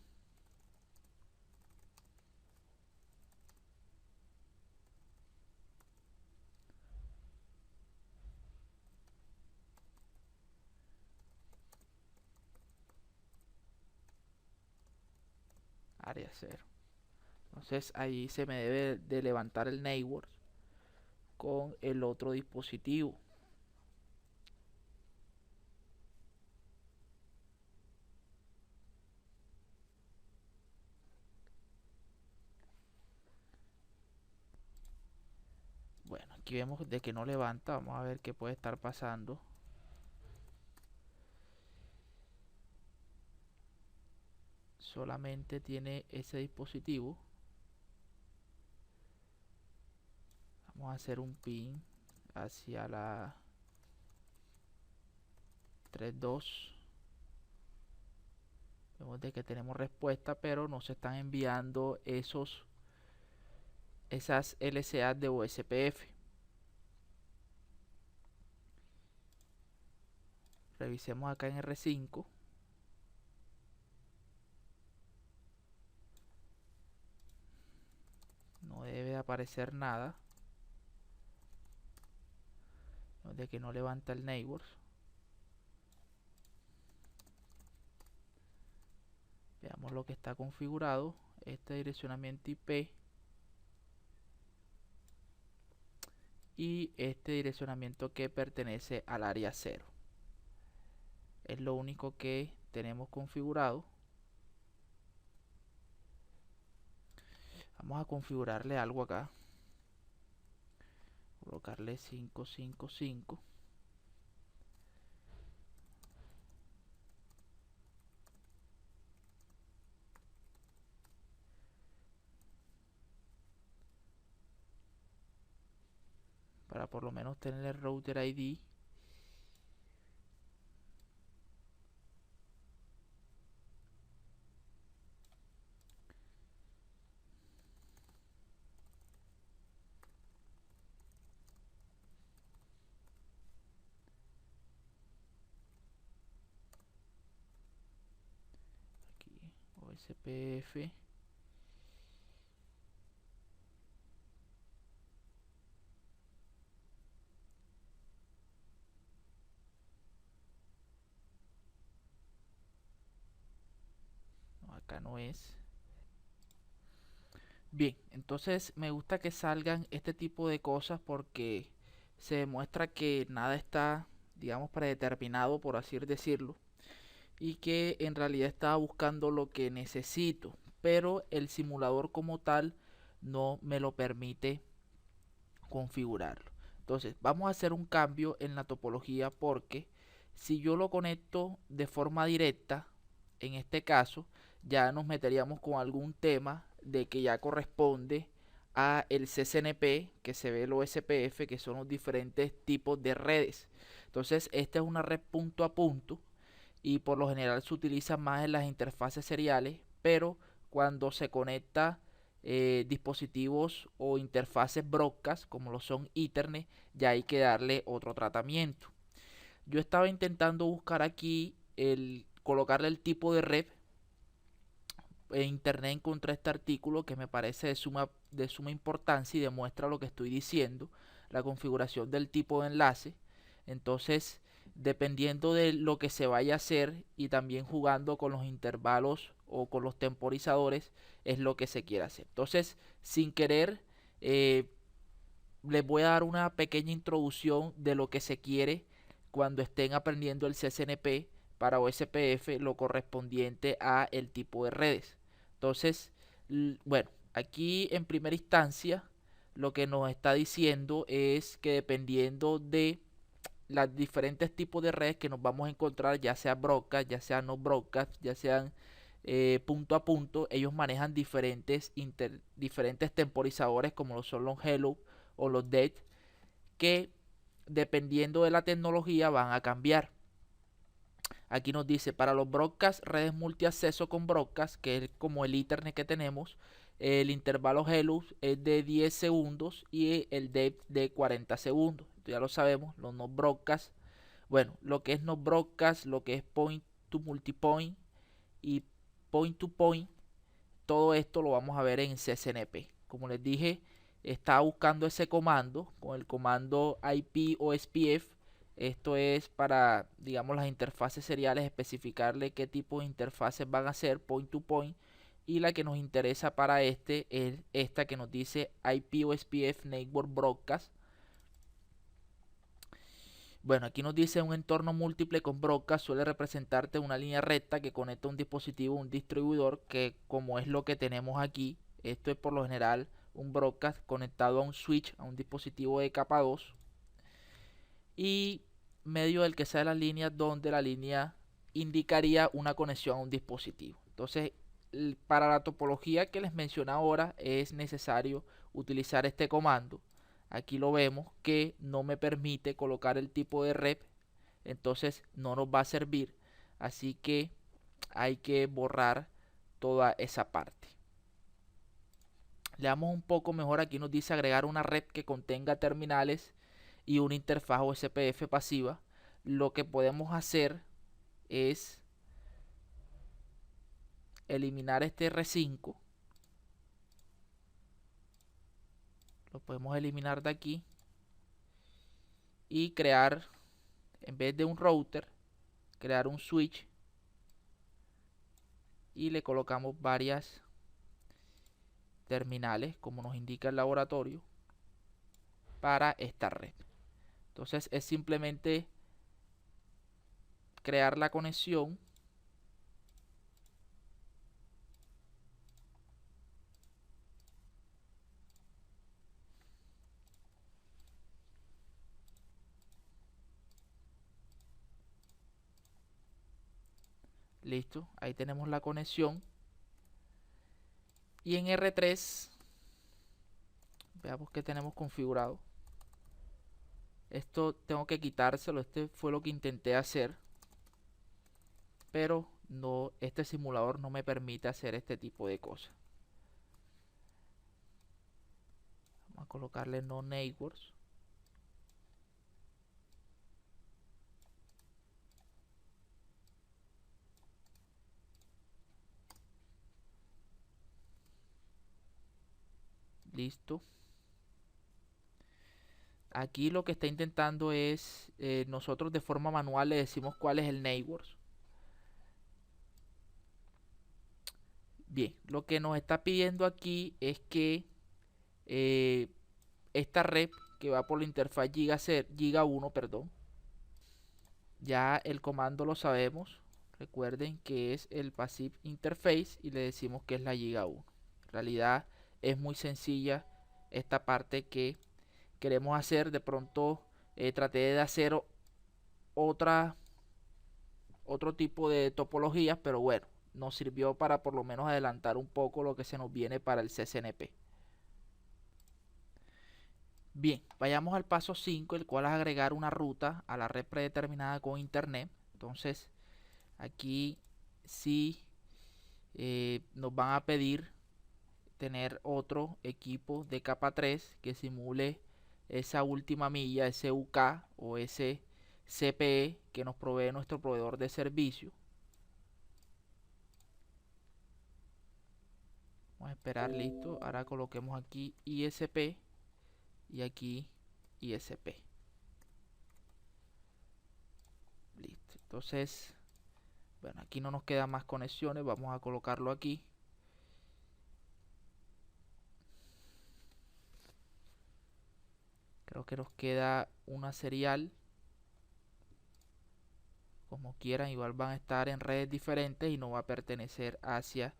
Área 0. Entonces ahí se me debe de levantar el network con el otro dispositivo. Bueno, aquí vemos de que no levanta. Vamos a ver qué puede estar pasando. Solamente tiene ese dispositivo. Vamos a hacer un pin hacia la 3.2. Vemos de que tenemos respuesta, pero no se están enviando esas LCA de OSPF. Revisemos acá en R5. aparecer nada de que no levanta el neighbors. Veamos lo que está configurado. Este direccionamiento IP y este direccionamiento que pertenece al área 0. Es lo único que tenemos configurado. Vamos a configurarle algo acá. Colocarle 555. Para por lo menos tener el router ID. Aquí, OSPF. No, acá no es. Bien, entonces me gusta que salgan este tipo de cosas porque se demuestra que nada está, digamos, predeterminado, por así decirlo, y que en realidad estaba buscando lo que necesito, pero el simulador como tal no me lo permite configurarlo. Entonces vamos a hacer un cambio en la topología porque si yo lo conecto de forma directa, en este caso ya nos meteríamos con algún tema de que ya corresponde a el CCNP, que se ve el OSPF, que son los diferentes tipos de redes. Entonces esta es una red punto a punto y por lo general se utiliza más en las interfaces seriales, pero cuando se conecta dispositivos o interfaces broadcast como lo son Ethernet, ya hay que darle otro tratamiento. Yo estaba intentando buscar aquí colocarle el tipo de red. En internet encontré este artículo que me parece de suma importancia y demuestra lo que estoy diciendo, la configuración del tipo de enlace. Entonces, dependiendo de lo que se vaya a hacer y también jugando con los intervalos o con los temporizadores, es lo que se quiere hacer. Entonces, sin querer, les voy a dar una pequeña introducción de lo que se quiere cuando estén aprendiendo el CCNP para OSPF, lo correspondiente a el tipo de redes. Entonces, bueno, aquí en primera instancia lo que nos está diciendo es que dependiendo de los diferentes tipos de redes que nos vamos a encontrar, ya sea broadcast, ya sea no broadcast, ya sean punto a punto, ellos manejan diferentes temporizadores como lo son los hello o los dead, que dependiendo de la tecnología van a cambiar. Aquí nos dice para los broadcast, redes multiacceso con broadcast, que es como el Ethernet que tenemos, el intervalo hello es de 10 segundos y el depth de 40 segundos. Esto ya lo sabemos, los no broadcast. Bueno, lo que es no broadcast, lo que es point to multipoint y point to point, todo esto lo vamos a ver en CCNP. Como les dije, estaba buscando ese comando con el comando IP OSPF. Esto es para, digamos, las interfaces seriales, especificarle qué tipo de interfaces van a ser point to point. Y la que nos interesa para este es esta que nos dice IP OSPF Network Broadcast. Bueno, aquí nos dice un entorno múltiple con broadcast suele representarte una línea recta que conecta un dispositivo a un distribuidor, que como es lo que tenemos aquí, esto es por lo general un broadcast conectado a un switch, a un dispositivo de capa 2, y medio del que sale la línea donde la línea indicaría una conexión a un dispositivo. Entonces, para la topología que les mencioné ahora es necesario utilizar este comando. Aquí lo vemos que no me permite colocar el tipo de rep, entonces no nos va a servir, así que hay que borrar toda esa parte. Le damos un poco mejor, aquí nos dice agregar una red que contenga terminales y una interfaz OSPF pasiva. Lo que podemos hacer es eliminar este R5 lo podemos eliminar de aquí y crear, en vez de un router, crear un switch y le colocamos varias terminales como nos indica el laboratorio para esta red. Entonces es simplemente crear la conexión listo, ahí tenemos la conexión y en R3 veamos que tenemos configurado. Esto tengo que quitárselo, este fue lo que intenté hacer, pero no, este simulador no me permite hacer este tipo de cosas. Vamos a colocarle no neighbors. Listo. Aquí lo que está intentando es, nosotros de forma manual le decimos cuál es el neighbors. Bien, lo que nos está pidiendo aquí es que esta red que va por la interfaz giga 1, perdón, ya el comando lo sabemos. Recuerden que es el passive interface y le decimos que es la giga 1. En realidad es muy sencilla esta parte que queremos hacer. De pronto traté de hacer otro tipo de topologías, pero bueno, nos sirvió para por lo menos adelantar un poco lo que se nos viene para el CCNP. Bien, vayamos al paso 5, el cual es agregar una ruta a la red predeterminada con internet. Entonces aquí sí nos van a pedir tener otro equipo de capa 3 que simule esa última milla, ese UK o ese CPE que nos provee nuestro proveedor de servicio. Vamos a esperar, listo. Ahora coloquemos aquí ISP y aquí ISP. Listo. Entonces, bueno, aquí no nos quedan más conexiones. Vamos a colocarlo aquí. Creo que nos queda una serial. Como quieran, igual van a estar en redes diferentes y no va a pertenecer hacia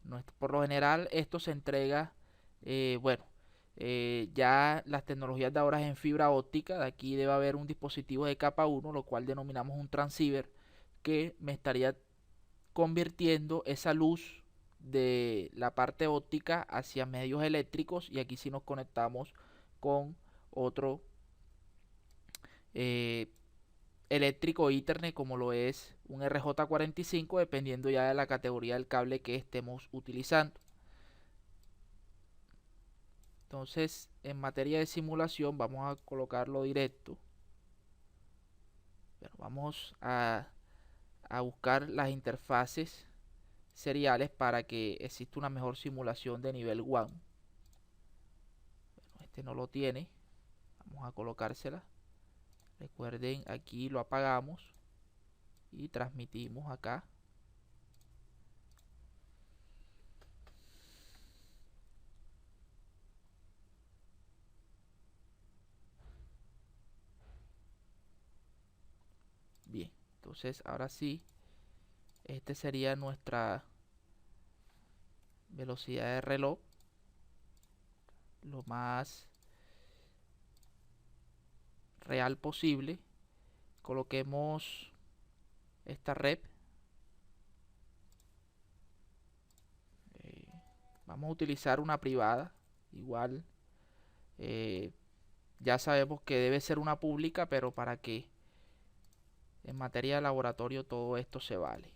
nuestro. Por lo general, esto se entrega, bueno, ya las tecnologías de ahora es en fibra óptica. De aquí debe haber un dispositivo de capa 1, lo cual denominamos un transceiver, que me estaría convirtiendo esa luz de la parte óptica hacia medios eléctricos, y aquí sí nos conectamos con otro eh, eléctrico Ethernet, como lo es un RJ45, dependiendo ya de la categoría del cable que estemos utilizando. Entonces, en materia de simulación, vamos a colocarlo directo. Pero vamos a buscar las interfaces seriales para que exista una mejor simulación de nivel 1. Bueno, este no lo tiene. Vamos a colocársela. Recuerden, aquí lo apagamos y transmitimos acá. Bien, entonces ahora sí, este sería nuestra velocidad de reloj, lo más real posible. Coloquemos esta red. eh, Vamos a utilizar una privada. Igual ya sabemos que debe ser una pública, pero para que en materia de laboratorio todo esto se vale.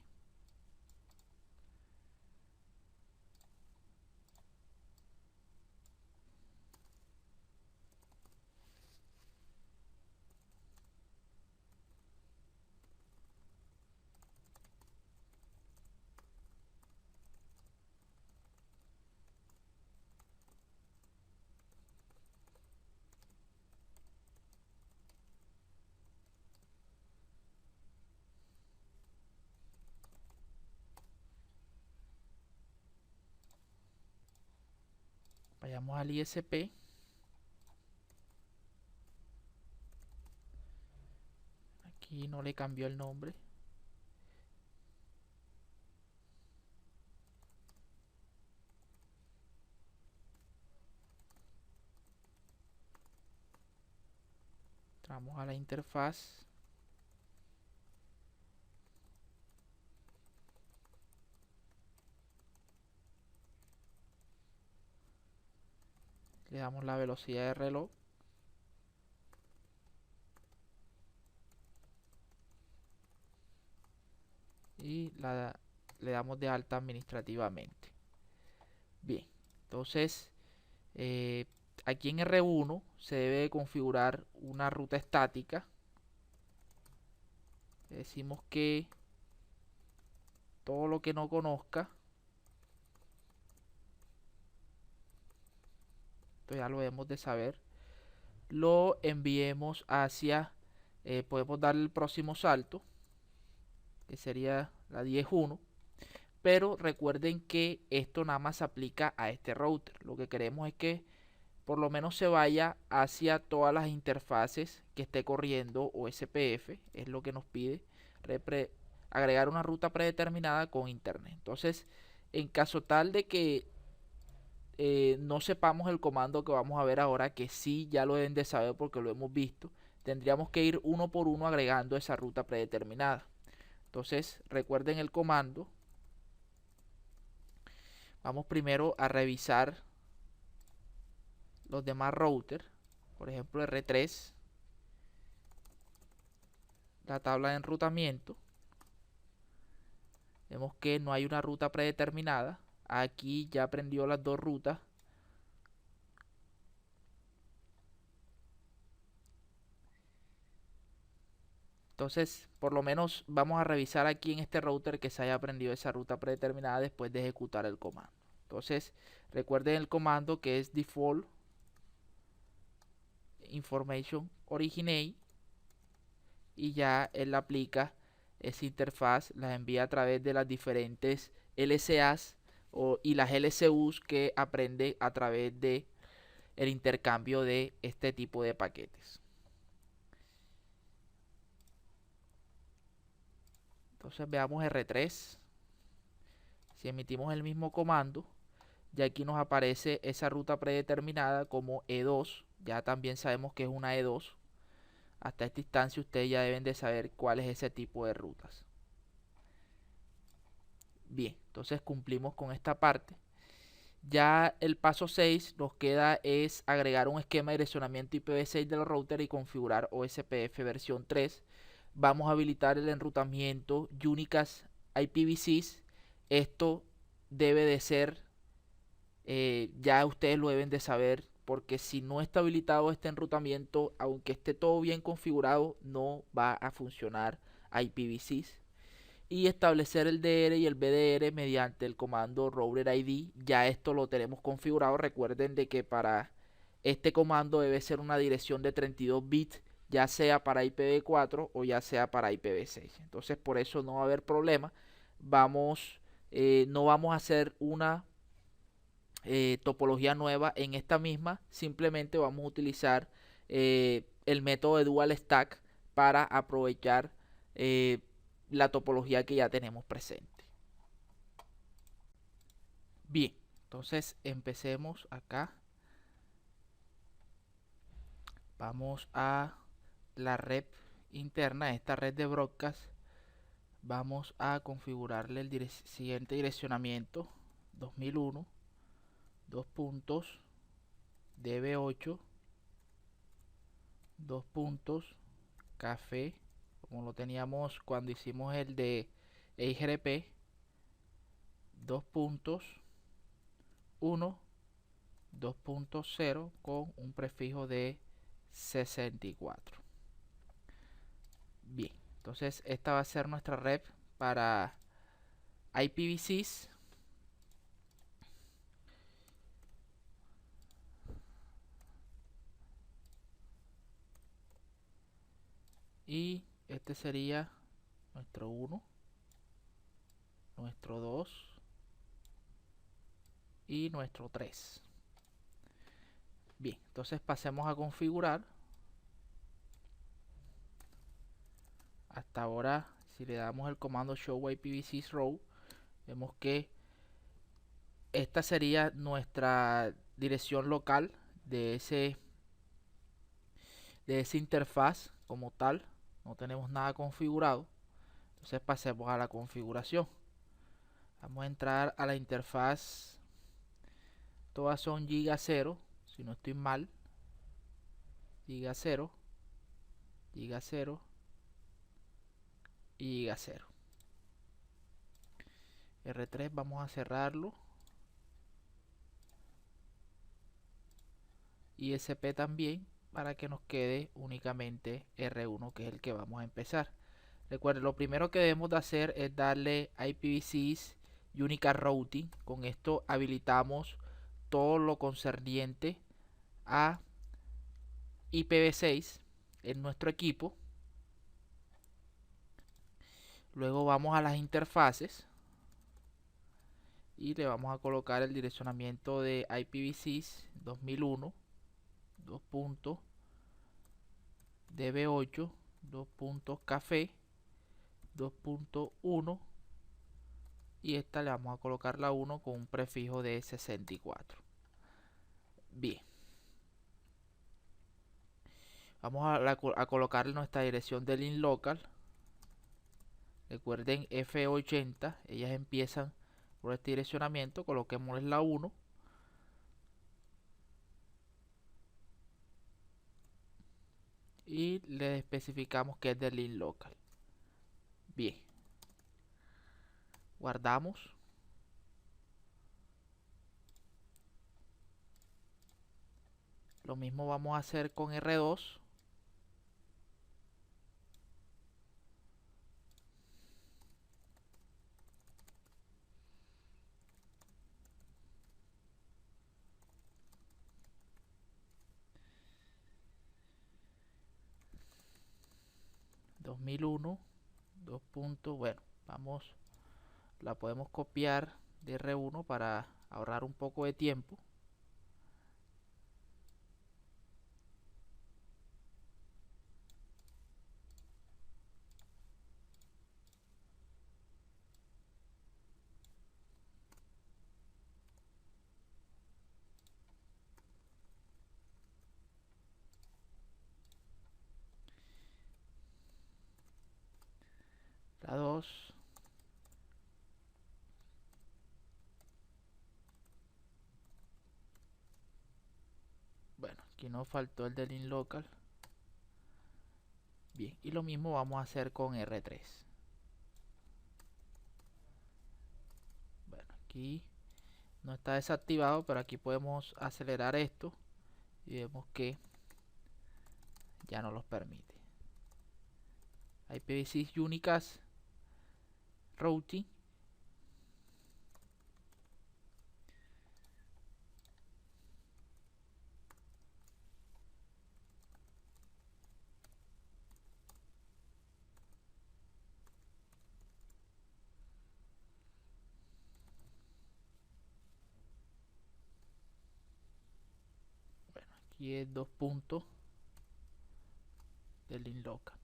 Vayamos al ISP. Aquí no le cambió el nombre. Entramos a la interfaz. Le damos la velocidad de reloj. Y le damos de alta administrativamente. Bien, entonces aquí en R1 se debe configurar una ruta estática. Le decimos que todo lo que no conozca, esto ya lo debemos de saber, lo enviemos hacia, podemos darle el próximo salto, que sería la 10.1. Pero recuerden que esto nada más se aplica a este router. Lo que queremos es que por lo menos se vaya hacia todas las interfaces que esté corriendo OSPF. Es lo que nos pide agregar una ruta predeterminada con internet. Entonces, en caso tal de que no sepamos el comando que vamos a ver ahora, que sí ya lo deben de saber porque lo hemos visto, tendríamos que ir uno por uno agregando esa ruta predeterminada. Entonces, recuerden el comando. Vamos primero a revisar los demás routers, por ejemplo R3, la tabla de enrutamiento. Vemos que no hay una ruta predeterminada. Aquí ya aprendió las dos rutas. Entonces, por lo menos vamos a revisar aquí en este router que se haya aprendido esa ruta predeterminada después de ejecutar el comando. Entonces, recuerden el comando que es default information originate, y ya él aplica esa interfaz, las envía a través de las diferentes LCAs y las LCUs que aprende a través de el intercambio de este tipo de paquetes. Entonces veamos R3. Si emitimos el mismo comando, ya aquí nos aparece esa ruta predeterminada como E2. Ya también sabemos que es una E2. Hasta esta instancia ustedes ya deben de saber cuál es ese tipo de rutas. Bien, entonces cumplimos con esta parte. Ya el paso 6 nos queda es agregar un esquema de direccionamiento IPv6 del router y configurar OSPF versión 3. Vamos a habilitar el enrutamiento Unicast IPv6. Esto debe de ser, ya ustedes lo deben de saber, porque si no está habilitado este enrutamiento, aunque esté todo bien configurado, no va a funcionar IPv6. Y establecer el DR y el BDR mediante el comando router ID. Ya esto lo tenemos configurado. Recuerden de que para este comando debe ser una dirección de 32 bits, ya sea para IPv4 o ya sea para IPv6. Entonces por eso no va a haber problema. No vamos a hacer una topología nueva en esta misma. Simplemente vamos a utilizar el método de dual stack para aprovechar la topología que ya tenemos presente. Bien, entonces empecemos acá. Vamos a la red interna, esta red de broadcast. Vamos a configurarle el siguiente direccionamiento: 2001, 2 puntos, DB8, 2 puntos, café, como lo teníamos cuando hicimos el de EIGRP, 2 puntos, 1, 2.0 con un prefijo de 64. Bien, entonces esta va a ser nuestra red para IPv6. Y este sería nuestro 1, nuestro 2 y nuestro 3. Bien, entonces pasemos a configurar. Hasta ahora, si le damos el comando show IPv6 row, vemos que esta sería nuestra dirección local de esa interfaz como tal. No tenemos nada configurado. Entonces pasemos a la configuración. Vamos a entrar a la interfaz. Todas son giga 0, si no estoy mal. Giga 0, giga 0 y giga 0. R3 vamos a cerrarlo. Y SP también, para que nos quede únicamente R1, que es el que vamos a empezar. Recuerden, lo primero que debemos de hacer es darle IPv6 Unicast Routing. Con esto habilitamos todo lo concerniente a IPv6 en nuestro equipo. Luego vamos a las interfaces y le vamos a colocar el direccionamiento de IPv6 2001 2.db8 2.café 2.1 y esta le vamos a colocar la 1 con un prefijo de 64. Bien, vamos a colocar nuestra dirección de link local. Recuerden F80, ellas empiezan por este direccionamiento, coloquémosles la 1 y le especificamos que es de link local. Bien, guardamos. Lo mismo vamos a hacer con R2. Bueno, vamos, la podemos copiar de R1 para ahorrar un poco de tiempo. La 2. Bueno, aquí nos faltó el de link local. Bien, y lo mismo vamos a hacer con R3. Bueno, aquí no está desactivado, pero aquí podemos acelerar esto y vemos que ya no los permite. IPv6 Unicast Routing. Bueno, aquí es 2 puntos del link local.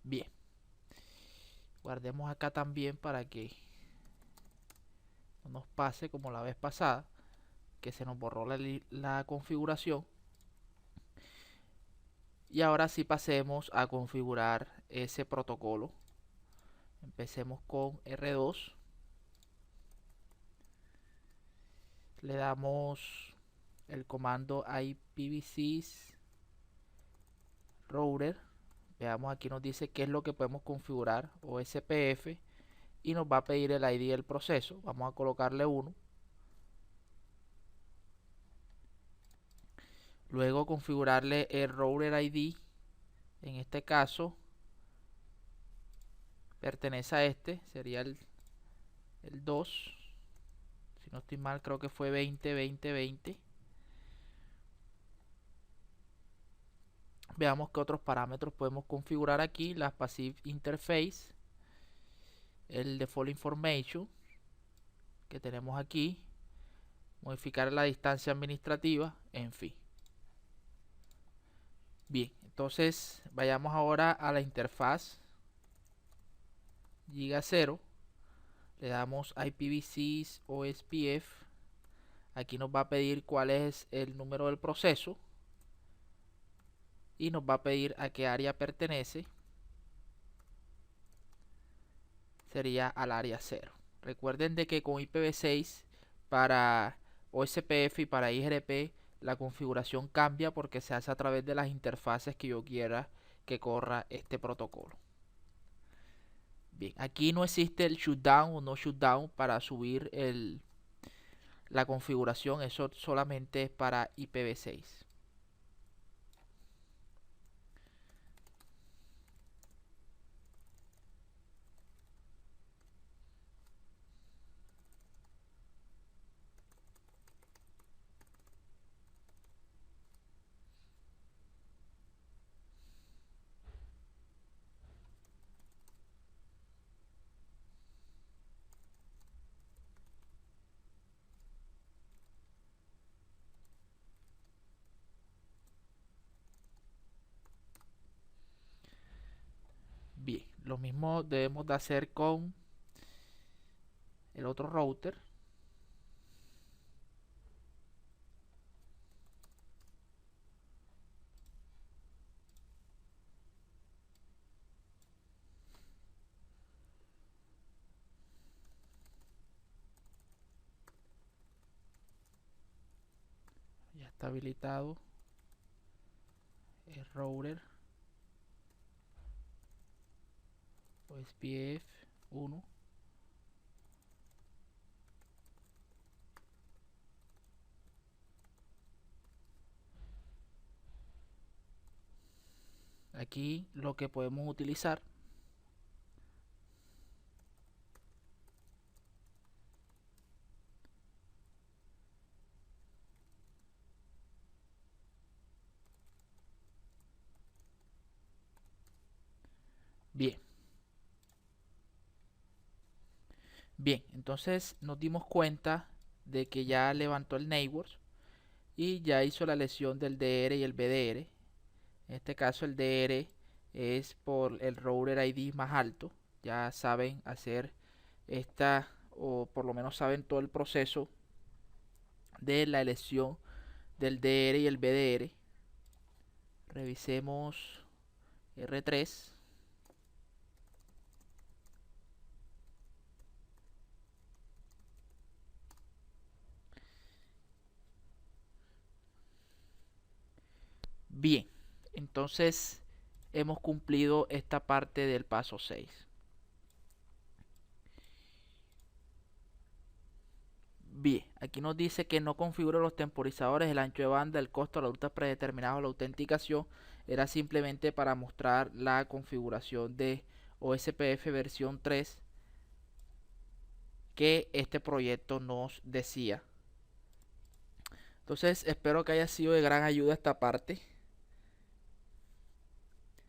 Bien, guardemos acá también para que no nos pase como la vez pasada, que se nos borró la configuración. Y ahora sí pasemos a configurar ese protocolo. Empecemos con R2. Le damos el comando IPv6 router. Veamos, aquí nos dice qué es lo que podemos configurar, o SPF, y nos va a pedir el ID del proceso. Vamos a colocarle 1. Luego configurarle el router ID. En este caso pertenece a este, sería el 2. Si no estoy mal, creo que fue 20. Veamos qué otros parámetros podemos configurar aquí. La Passive Interface, el Default Information que tenemos aquí, modificar la distancia administrativa, en fin. Bien, entonces vayamos ahora a la interfaz Giga 0. Le damos IPv6 o SPF. Aquí nos va a pedir cuál es el número del proceso y nos va a pedir a qué área pertenece. Sería al área 0. Recuerden de que con IPv6 para OSPF y para IGRP la configuración cambia porque se hace a través de las interfaces que yo quiera que corra este protocolo. Bien, aquí no existe el shutdown o no shutdown para subir la configuración, eso solamente es para IPv6. Bien, lo mismo debemos de hacer con el otro router. Ya está habilitado el router OSPF 1. Aquí lo que podemos utilizar bien. Bien, entonces nos dimos cuenta de que ya levantó el neighbors y ya hizo la elección del DR y el BDR. En este caso el DR es por el router ID más alto. Ya saben hacer esta, o por lo menos saben todo el proceso de la elección del DR y el BDR. Revisemos R3. Bien, entonces hemos cumplido esta parte del paso 6. Bien, aquí nos dice que no configure los temporizadores, el ancho de banda, el costo de la ruta predeterminada o la autenticación. Era simplemente para mostrar la configuración de OSPF versión 3 que este proyecto nos decía. Entonces espero que haya sido de gran ayuda esta parte.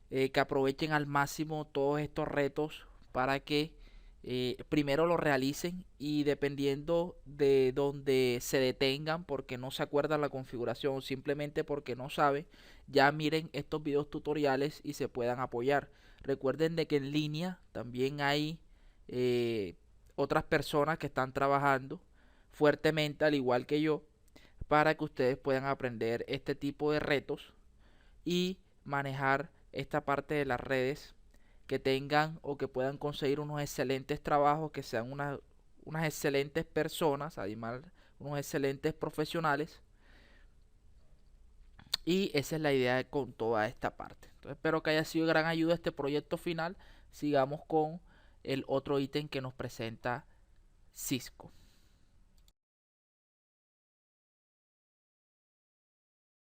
Que aprovechen al máximo todos estos retos para que primero lo realicen y dependiendo de donde se detengan porque no se acuerdan la configuración o simplemente porque no saben, ya miren estos videos tutoriales y se puedan apoyar. Recuerden de que en línea también hay otras personas que están trabajando fuertemente al igual que yo para que ustedes puedan aprender este tipo de retos y manejar esta parte de las redes, que tengan o que puedan conseguir unos excelentes trabajos, que sean unas excelentes personas, además unos excelentes profesionales. Y esa es la idea con toda esta parte. Entonces espero que haya sido de gran ayuda este proyecto final. Sigamos con el otro ítem que nos presenta Cisco.